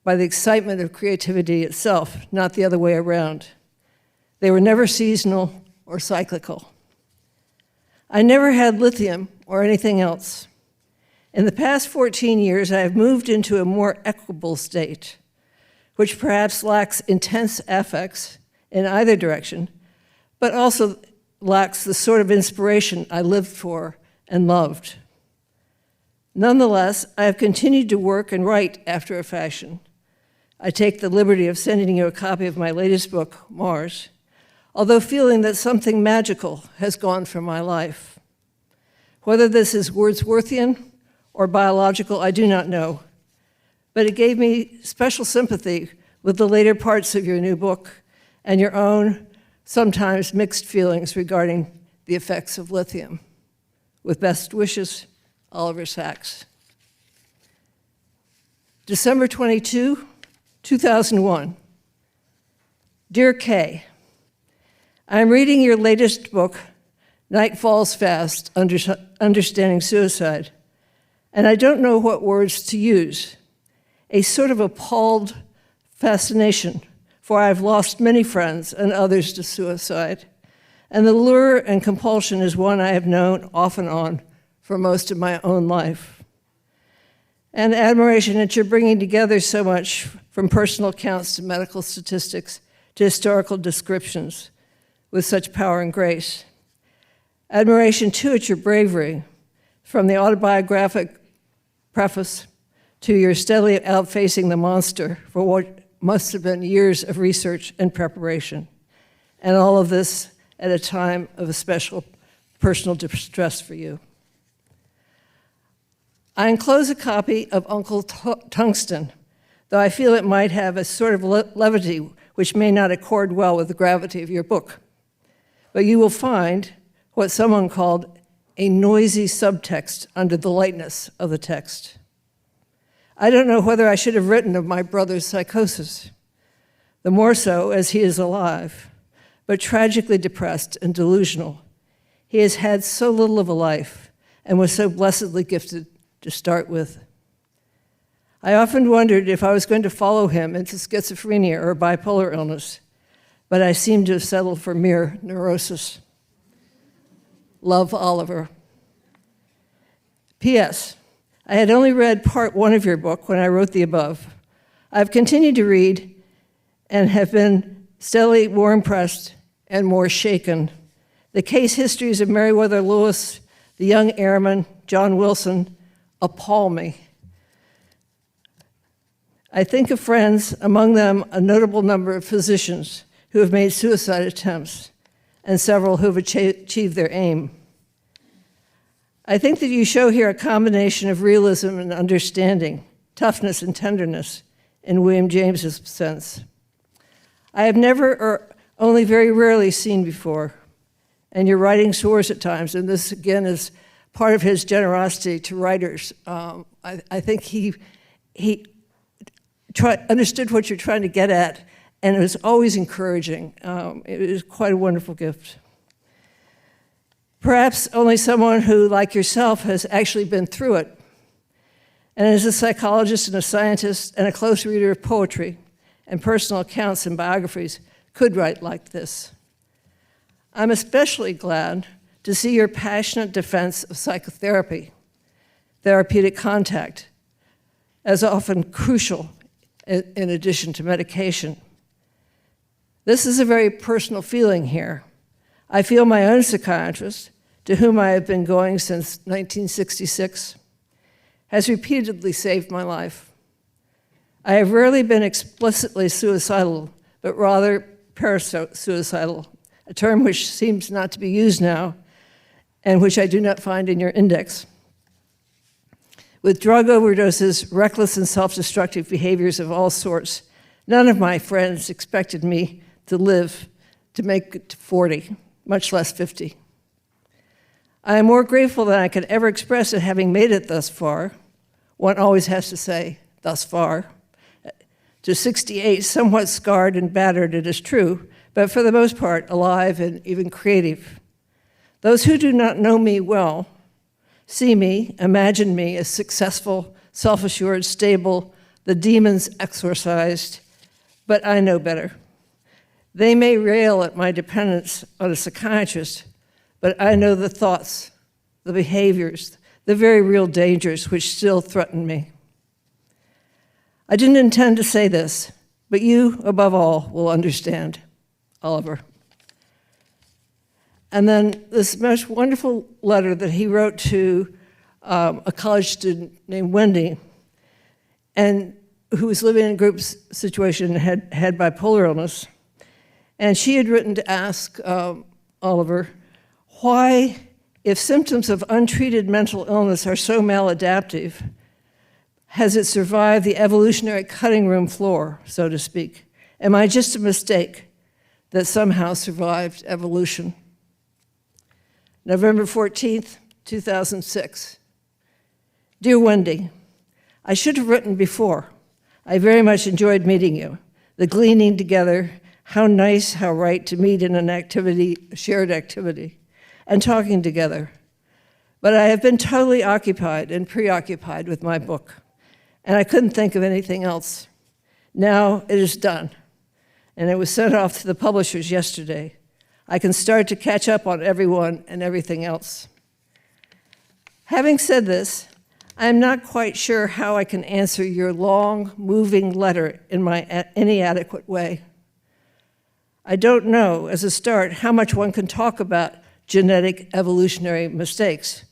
by the excitement of creativity itself, not the other way around. They were never seasonal or cyclical. I never had lithium or anything else. In the past 14 years, I have moved into a more equable state, which perhaps lacks intense affects in either direction, but also lacks the sort of inspiration I lived for and loved. Nonetheless, I have continued to work and write after a fashion. I take the liberty of sending you a copy of my latest book, Mars, although feeling that something magical has gone from my life. Whether this is Wordsworthian or biological, I do not know, but it gave me special sympathy with the later parts of your new book and your own, sometimes mixed feelings regarding the effects of lithium. With best wishes, Oliver Sacks. December 22, 2001. Dear Kay, I'm reading your latest book, Night Falls Fast, Understanding Suicide, and I don't know what words to use. A sort of appalled fascination, for I've lost many friends and others to suicide, and the lure and compulsion is one I have known off and on for most of my own life. And admiration that you're bringing together so much, from personal accounts to medical statistics to historical descriptions, with such power and grace. Admiration, too, at your bravery, from the autobiographic preface to your steadily outfacing the monster for what must have been years of research and preparation, and all of this at a time of a special personal distress for you. I enclose a copy of Uncle Tungsten, though I feel it might have a sort of levity which may not accord well with the gravity of your book. But you will find what someone called a noisy subtext under the lightness of the text. I don't know whether I should have written of my brother's psychosis, the more so as he is alive, but tragically depressed and delusional. He has had so little of a life and was so blessedly gifted to start with. I often wondered if I was going to follow him into schizophrenia or bipolar illness, but I seem to have settled for mere neurosis. Love, Oliver. P.S. I had only read part one of your book when I wrote the above. I've continued to read and have been steadily more impressed and more shaken. The case histories of Meriwether Lewis, the young airman, John Wilson, appall me. I think of friends, among them a notable number of physicians who have made suicide attempts, and several who have achieved their aim. I think that you show here a combination of realism and understanding, toughness and tenderness, in William James's sense. I have never, or only very rarely, seen before, and your writing soars at times, and this again is part of his generosity to writers. I think he understood what you're trying to get at, and it was always encouraging. It was quite a wonderful gift. Perhaps only someone who, like yourself, has actually been through it, and as a psychologist and a scientist and a close reader of poetry and personal accounts and biographies, could write like this. I'm especially glad to see your passionate defense of psychotherapy, therapeutic contact, as often crucial in addition to medication. This is a very personal feeling here. I feel my own psychiatrist, to whom I have been going since 1966, has repeatedly saved my life. I have rarely been explicitly suicidal, but rather parasuicidal, a term which seems not to be used now, and which I do not find in your index. With drug overdoses, reckless and self-destructive behaviors of all sorts, none of my friends expected me to live to make it to 40, much less 50. I am more grateful than I could ever express at having made it thus far. One always has to say, thus far. To 68, somewhat scarred and battered, it is true, but for the most part, alive and even creative. Those who do not know me well see me, imagine me as successful, self-assured, stable, the demons exorcised, but I know better. They may rail at my dependence on a psychiatrist, but I know the thoughts, the behaviors, the very real dangers which still threaten me. I didn't intend to say this, but you, above all, will understand. Oliver. And then this most wonderful letter that he wrote to a college student named Wendy, and who was living in a group situation and had bipolar illness. And she had written to ask Oliver, why, if symptoms of untreated mental illness are so maladaptive, has it survived the evolutionary cutting room floor, so to speak? Am I just a mistake that somehow survived evolution? November 14th, 2006. Dear Wendy, I should have written before. I very much enjoyed meeting you. The gleaning together, how nice, how right to meet in an activity, a shared activity, and talking together. But I have been totally occupied and preoccupied with my book, and I couldn't think of anything else. Now it is done, and it was sent off to the publishers yesterday. I can start to catch up on everyone and everything else. Having said this, I am not quite sure how I can answer your long, moving letter in any adequate way. I don't know, as a start, how much one can talk about genetic evolutionary mistakes.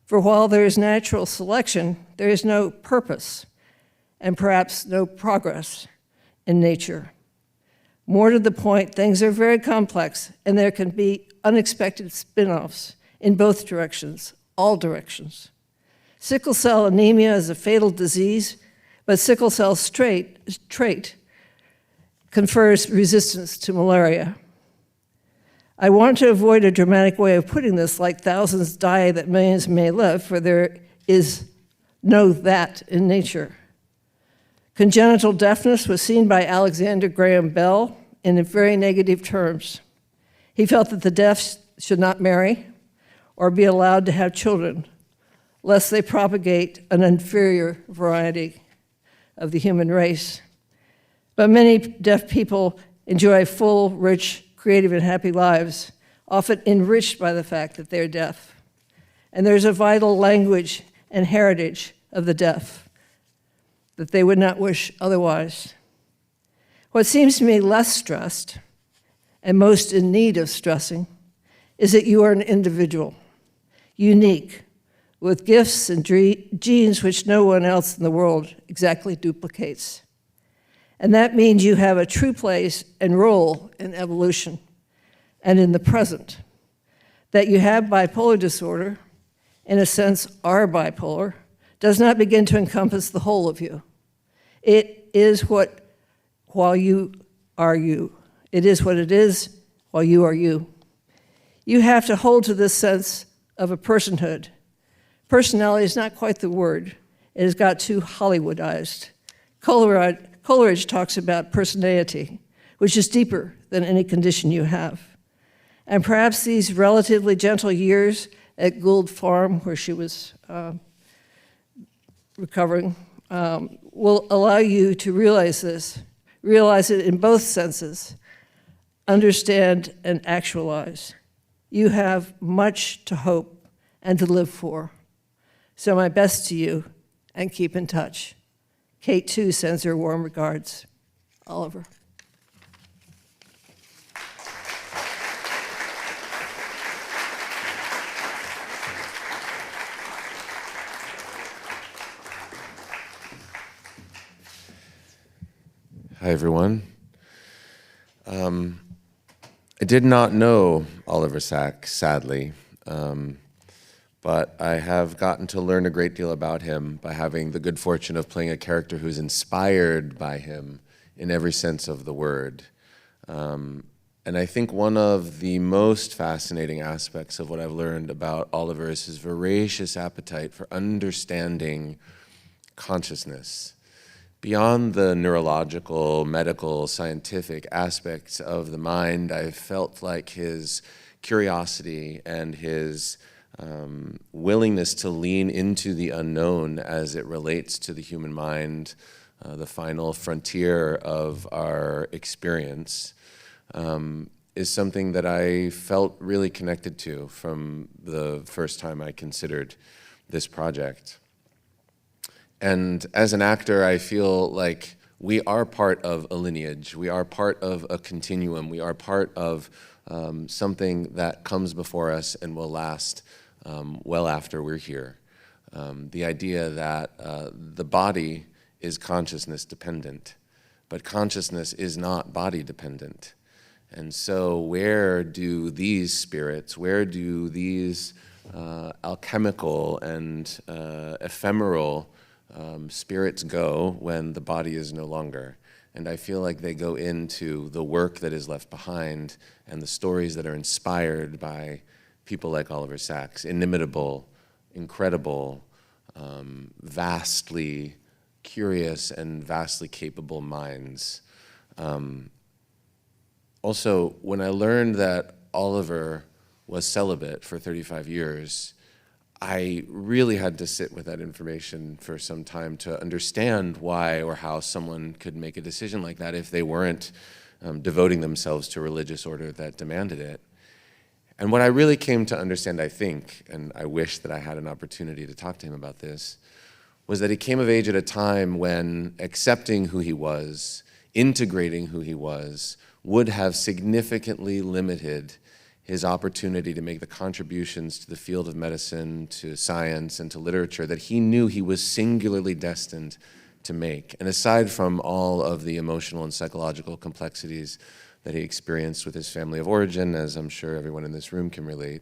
For while there is natural selection, there is no purpose, and perhaps no progress in nature. More to the point, things are very complex, and there can be unexpected spin-offs in both directions, all directions. Sickle cell anemia is a fatal disease, but sickle cell trait confers resistance to malaria. I want to avoid a dramatic way of putting this, like thousands die that millions may live, for there is no that in nature. Congenital deafness was seen by Alexander Graham Bell in very negative terms. He felt that the deaf should not marry or be allowed to have children, lest they propagate an inferior variety of the human race. But many deaf people enjoy full, rich, creative, and happy lives, often enriched by the fact that they're deaf. And there's a vital language and heritage of the deaf that they would not wish otherwise. What seems to me less stressed, and most in need of stressing, is that you are an individual, unique, with gifts and genes which no one else in the world exactly duplicates. And that means you have a true place and role in evolution and in the present. That you have bipolar disorder, in a sense are bipolar, does not begin to encompass the whole of you. It is what, while you are you. It is what it is while you are you. You have to hold to this sense of a personhood. Personality is not quite the word. It has got too Hollywoodized. Coleridge talks about personality, which is deeper than any condition you have. And perhaps these relatively gentle years at Gould Farm, where she was recovering, will allow you to realize this, realize it in both senses, understand and actualize. You have much to hope and to live for. So my best to you, and keep in touch. Kate, too, sends her warm regards. Oliver. Hi, everyone. I did not know Oliver Sacks, sadly, but I have gotten to learn a great deal about him by having the good fortune of playing a character who's inspired by him in every sense of the word. And I think one of the most fascinating aspects of what I've learned about Oliver is his voracious appetite for understanding consciousness. Beyond the neurological, medical, scientific aspects of the mind, I've felt like his curiosity and his willingness to lean into the unknown as it relates to the human mind, the final frontier of our experience, is something that I felt really connected to from the first time I considered this project. And as an actor, I feel like we are part of a lineage. We are part of a continuum. We are part of something that comes before us and will last well after we're here. The idea that the body is consciousness dependent, but consciousness is not body dependent. And so where do these spirits, where do these alchemical and ephemeral spirits go when the body is no longer? And I feel like they go into the work that is left behind and the stories that are inspired by people like Oliver Sacks, inimitable, incredible, vastly curious and vastly capable minds. Also, when I learned that Oliver was celibate for 35 years, I really had to sit with that information for some time to understand why or how someone could make a decision like that if they weren't devoting themselves to a religious order that demanded it. And what I really came to understand, I think, and I wish that I had an opportunity to talk to him about this, was that he came of age at a time when accepting who he was, integrating who he was, would have significantly limited his opportunity to make the contributions to the field of medicine, to science, and to literature that he knew he was singularly destined to make. And aside from all of the emotional and psychological complexities that he experienced with his family of origin, as I'm sure everyone in this room can relate,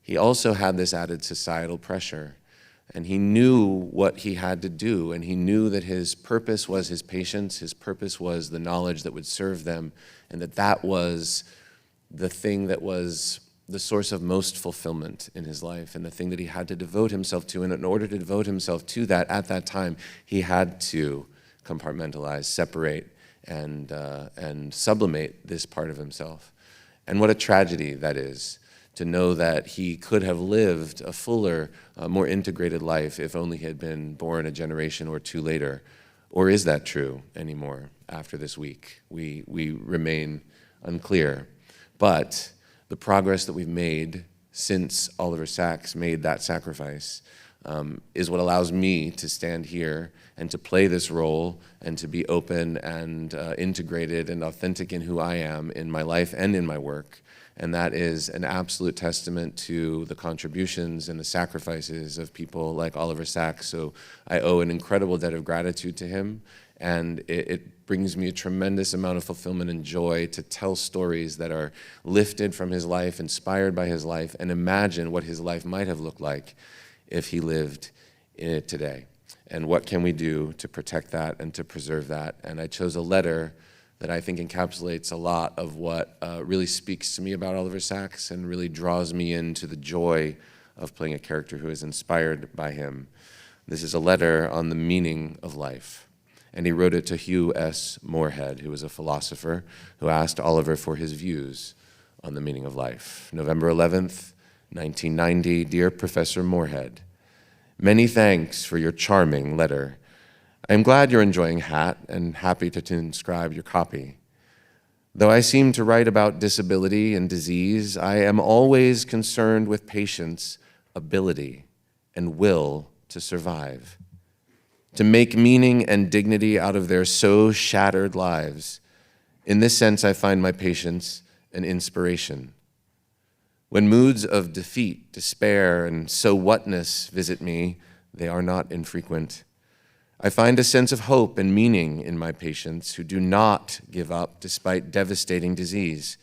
he also had this added societal pressure. And he knew what he had to do, and he knew that his purpose was his patients, his purpose was the knowledge that would serve them, and that was the thing that was the source of most fulfillment in his life, and the thing that he had to devote himself to. And in order to devote himself to that at that time, he had to compartmentalize, separate, and sublimate this part of himself. And what a tragedy that is, to know that he could have lived a fuller, more integrated life if only he had been born a generation or two later. Or is that true anymore after this week? We remain unclear. But the progress that we've made since Oliver Sacks made that sacrifice is what allows me to stand here and to play this role and to be open and integrated and authentic in who I am in my life and in my work. And that is an absolute testament to the contributions and the sacrifices of people like Oliver Sacks. So I owe an incredible debt of gratitude to him. And it brings me a tremendous amount of fulfillment and joy to tell stories that are lifted from his life, inspired by his life, and imagine what his life might have looked like if he lived in it today. And what can we do to protect that and to preserve that? And I chose a letter that I think encapsulates a lot of what really speaks to me about Oliver Sacks and really draws me into the joy of playing a character who is inspired by him. This is a letter on the meaning of life. And he wrote it to Hugh S. Moorhead, who was a philosopher, who asked Oliver for his views on the meaning of life. November 11th, 1990, Dear Professor Moorhead, many thanks for your charming letter. I am glad you're enjoying Hat and happy to inscribe your copy. Though I seem to write about disability and disease, I am always concerned with patients' ability and will to survive, to make meaning and dignity out of their so shattered lives. In this sense, I find my patients an inspiration. When moods of defeat, despair, and so whatness visit me, they are not infrequent. I find a sense of hope and meaning in my patients who do not give up despite devastating disease.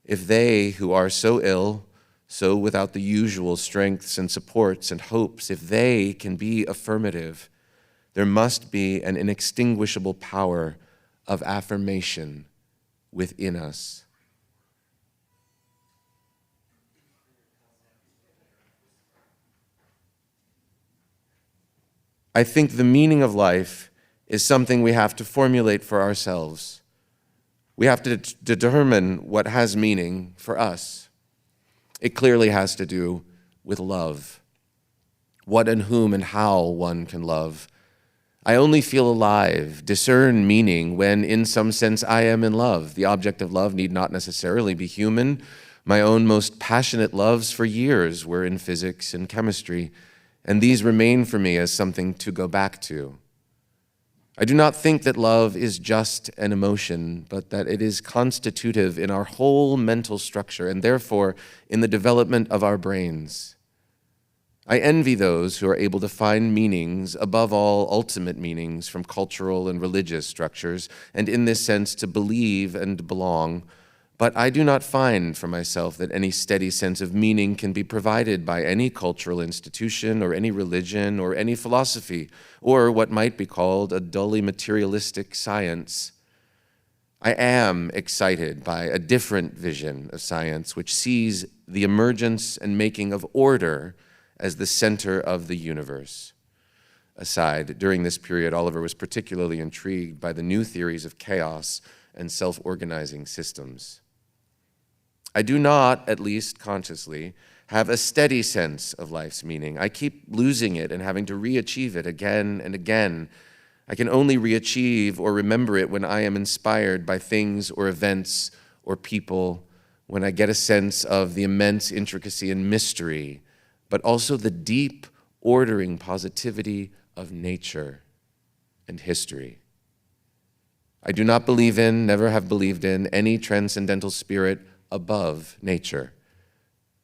If they, who are so ill, so without the usual strengths and supports and hopes, if they can be affirmative, there must be an inextinguishable power of affirmation within us. I think the meaning of life is something we have to formulate for ourselves. We have to determine what has meaning for us. It clearly has to do with love. What and whom and how one can love. I only feel alive, discern meaning when in some sense I am in love. The object of love need not necessarily be human. My own most passionate loves for years were in physics and chemistry. and these remain for me as something to go back to. I do not think that love is just an emotion, but that it is constitutive in our whole mental structure and therefore in the development of our brains. I envy those who are able to find meanings, above all ultimate meanings, from cultural and religious structures, and in this sense to believe and belong. But I do not find for myself that any steady sense of meaning can be provided by any cultural institution or any religion or any philosophy, or what might be called a dully materialistic science. I am excited by a different vision of science, which sees the emergence and making of order as the center of the universe. Aside, during this period, Oliver was particularly intrigued by the new theories of chaos and self-organizing systems. I do not, at least consciously, have a steady sense of life's meaning. I keep losing it and having to re-achieve it again and again. I can only re-achieve or remember it when I am inspired by things or events or people, when I get a sense of the immense intricacy and mystery, but also the deep, ordering positivity of nature and history. I do not believe in, never have believed in, any transcendental spirit above nature.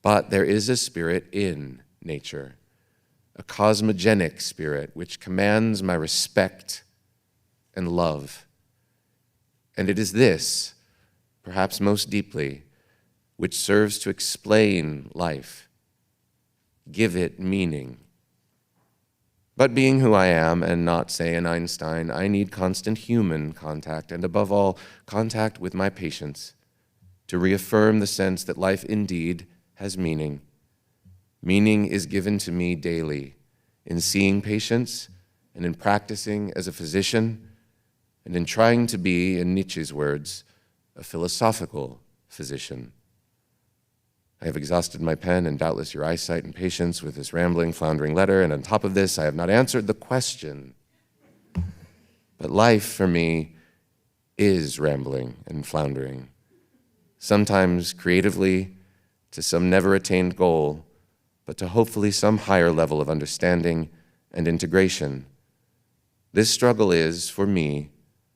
But there is a spirit in nature, a cosmogenic spirit which commands my respect and love. And it is this, perhaps most deeply, which serves to explain life, give it meaning. But being who I am, and not, say, an Einstein, I need constant human contact, and above all, contact with my patients, to reaffirm the sense that life indeed has meaning. Meaning is given to me daily in seeing patients and in practicing as a physician and in trying to be, in Nietzsche's words, a philosophical physician. I have exhausted my pen and doubtless your eyesight and patience with this rambling, floundering letter, and on top of this, I have not answered the question. But life for me is rambling and floundering, sometimes creatively to some never-attained goal, but to hopefully some higher level of understanding and integration. This struggle is, for me,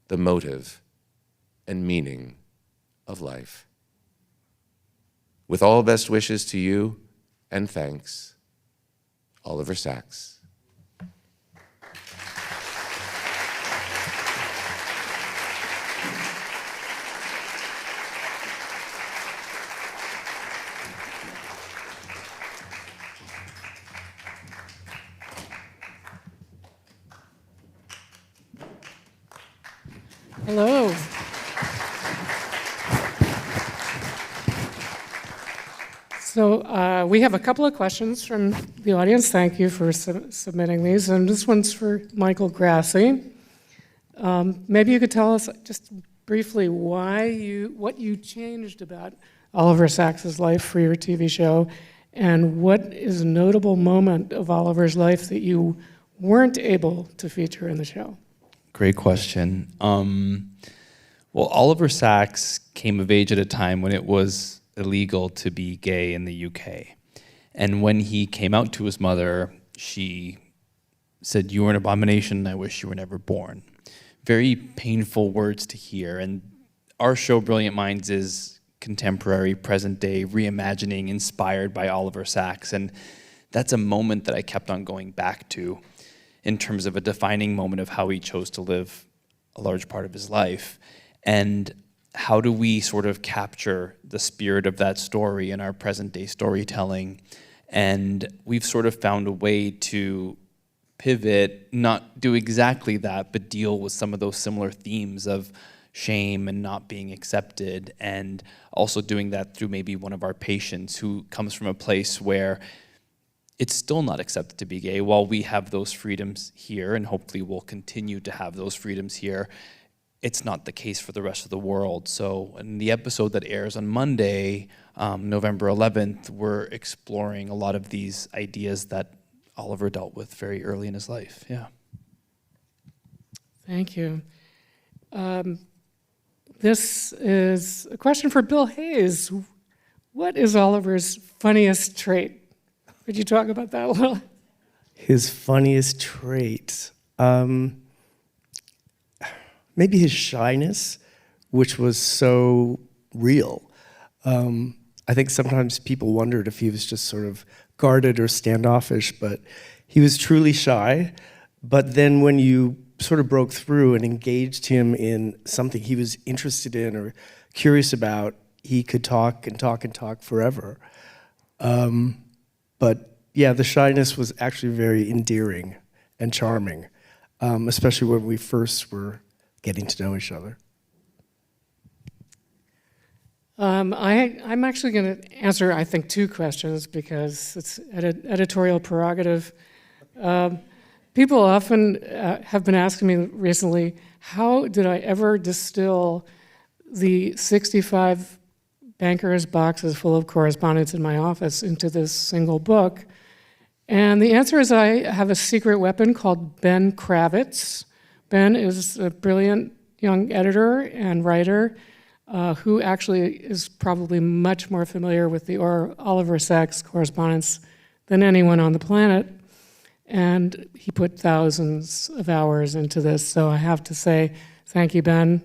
the motive and meaning of life. With all best wishes to you, and thanks, Oliver Sacks. Hello. So we have a couple of questions from the audience. Thank you for submitting these. And this one's for Michael Grassi. Maybe you could tell us just briefly what you changed about Oliver Sacks' life for your TV show, and what is a notable moment of Oliver's life that you weren't able to feature in the show? Great question. Well, Oliver Sacks came of age at a time when it was illegal to be gay in the UK. And when he came out to his mother, she said, "You are an abomination, I wish you were never born." Very painful words to hear. And our show, Brilliant Minds, is contemporary, present day, reimagining, inspired by Oliver Sacks. And that's a moment that I kept on going back to in terms of a defining moment of how he chose to live a large part of his life. And how do we sort of capture the spirit of that story in our present day storytelling? And we've sort of found a way to pivot, not do exactly that, but deal with some of those similar themes of shame and not being accepted, and also doing that through maybe one of our patients who comes from a place where it's still not accepted to be gay. While we have those freedoms here, and hopefully we'll continue to have those freedoms here, it's not the case for the rest of the world. So in the episode that airs on Monday, November 11th, we're exploring a lot of these ideas that Oliver dealt with very early in his life. Yeah. Thank you. This is a question for Bill Hayes. What is Oliver's funniest trait? Could you talk about that a little? His funniest trait, maybe his shyness, which was so real. I think sometimes people wondered if he was just sort of guarded or standoffish, but he was truly shy. But then when you sort of broke through and engaged him in something he was interested in or curious about, he could talk and talk and talk forever. But yeah, the shyness was actually very endearing and charming, especially when we first were getting to know each other. I'm actually going to answer, I think, 2 questions because it's editorial prerogative. People often have been asking me recently, how did I ever distill the 65 bankers' boxes full of correspondence in my office into this single book? And the answer is I have a secret weapon called Ben Kravitz. Ben is a brilliant young editor and writer who actually is probably much more familiar with the Oliver Sacks correspondence than anyone on the planet. And he put thousands of hours into this. So I have to say thank you, Ben,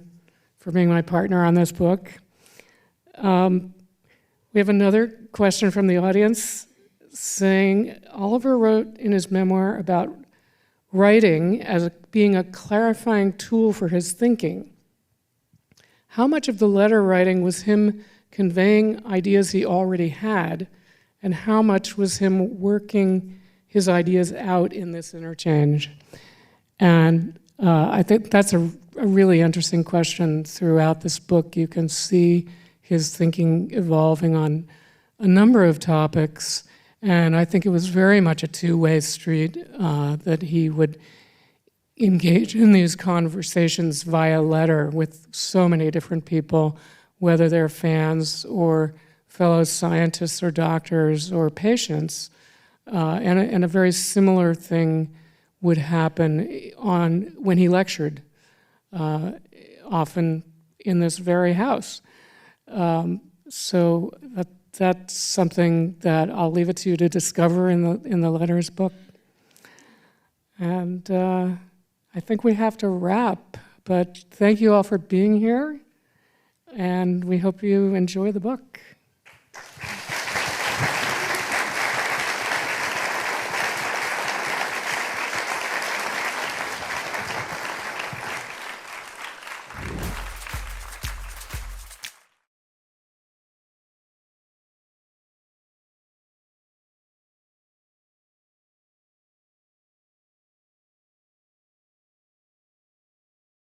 for being my partner on this book. We have another question from the audience saying, Oliver wrote in his memoir about writing as being a clarifying tool for his thinking. How much of the letter writing was him conveying ideas he already had, and how much was him working his ideas out in this interchange? And I think that's a really interesting question throughout this book. You can see his thinking evolving on a number of topics, and I think it was very much a two-way street that he would engage in these conversations via letter with so many different people, whether they're fans or fellow scientists or doctors or patients. And a very similar thing would happen when he lectured, often in this very house. So that's something that I'll leave it to you to discover in the letters book. And I think we have to wrap, but thank you all for being here, and we hope you enjoy the book.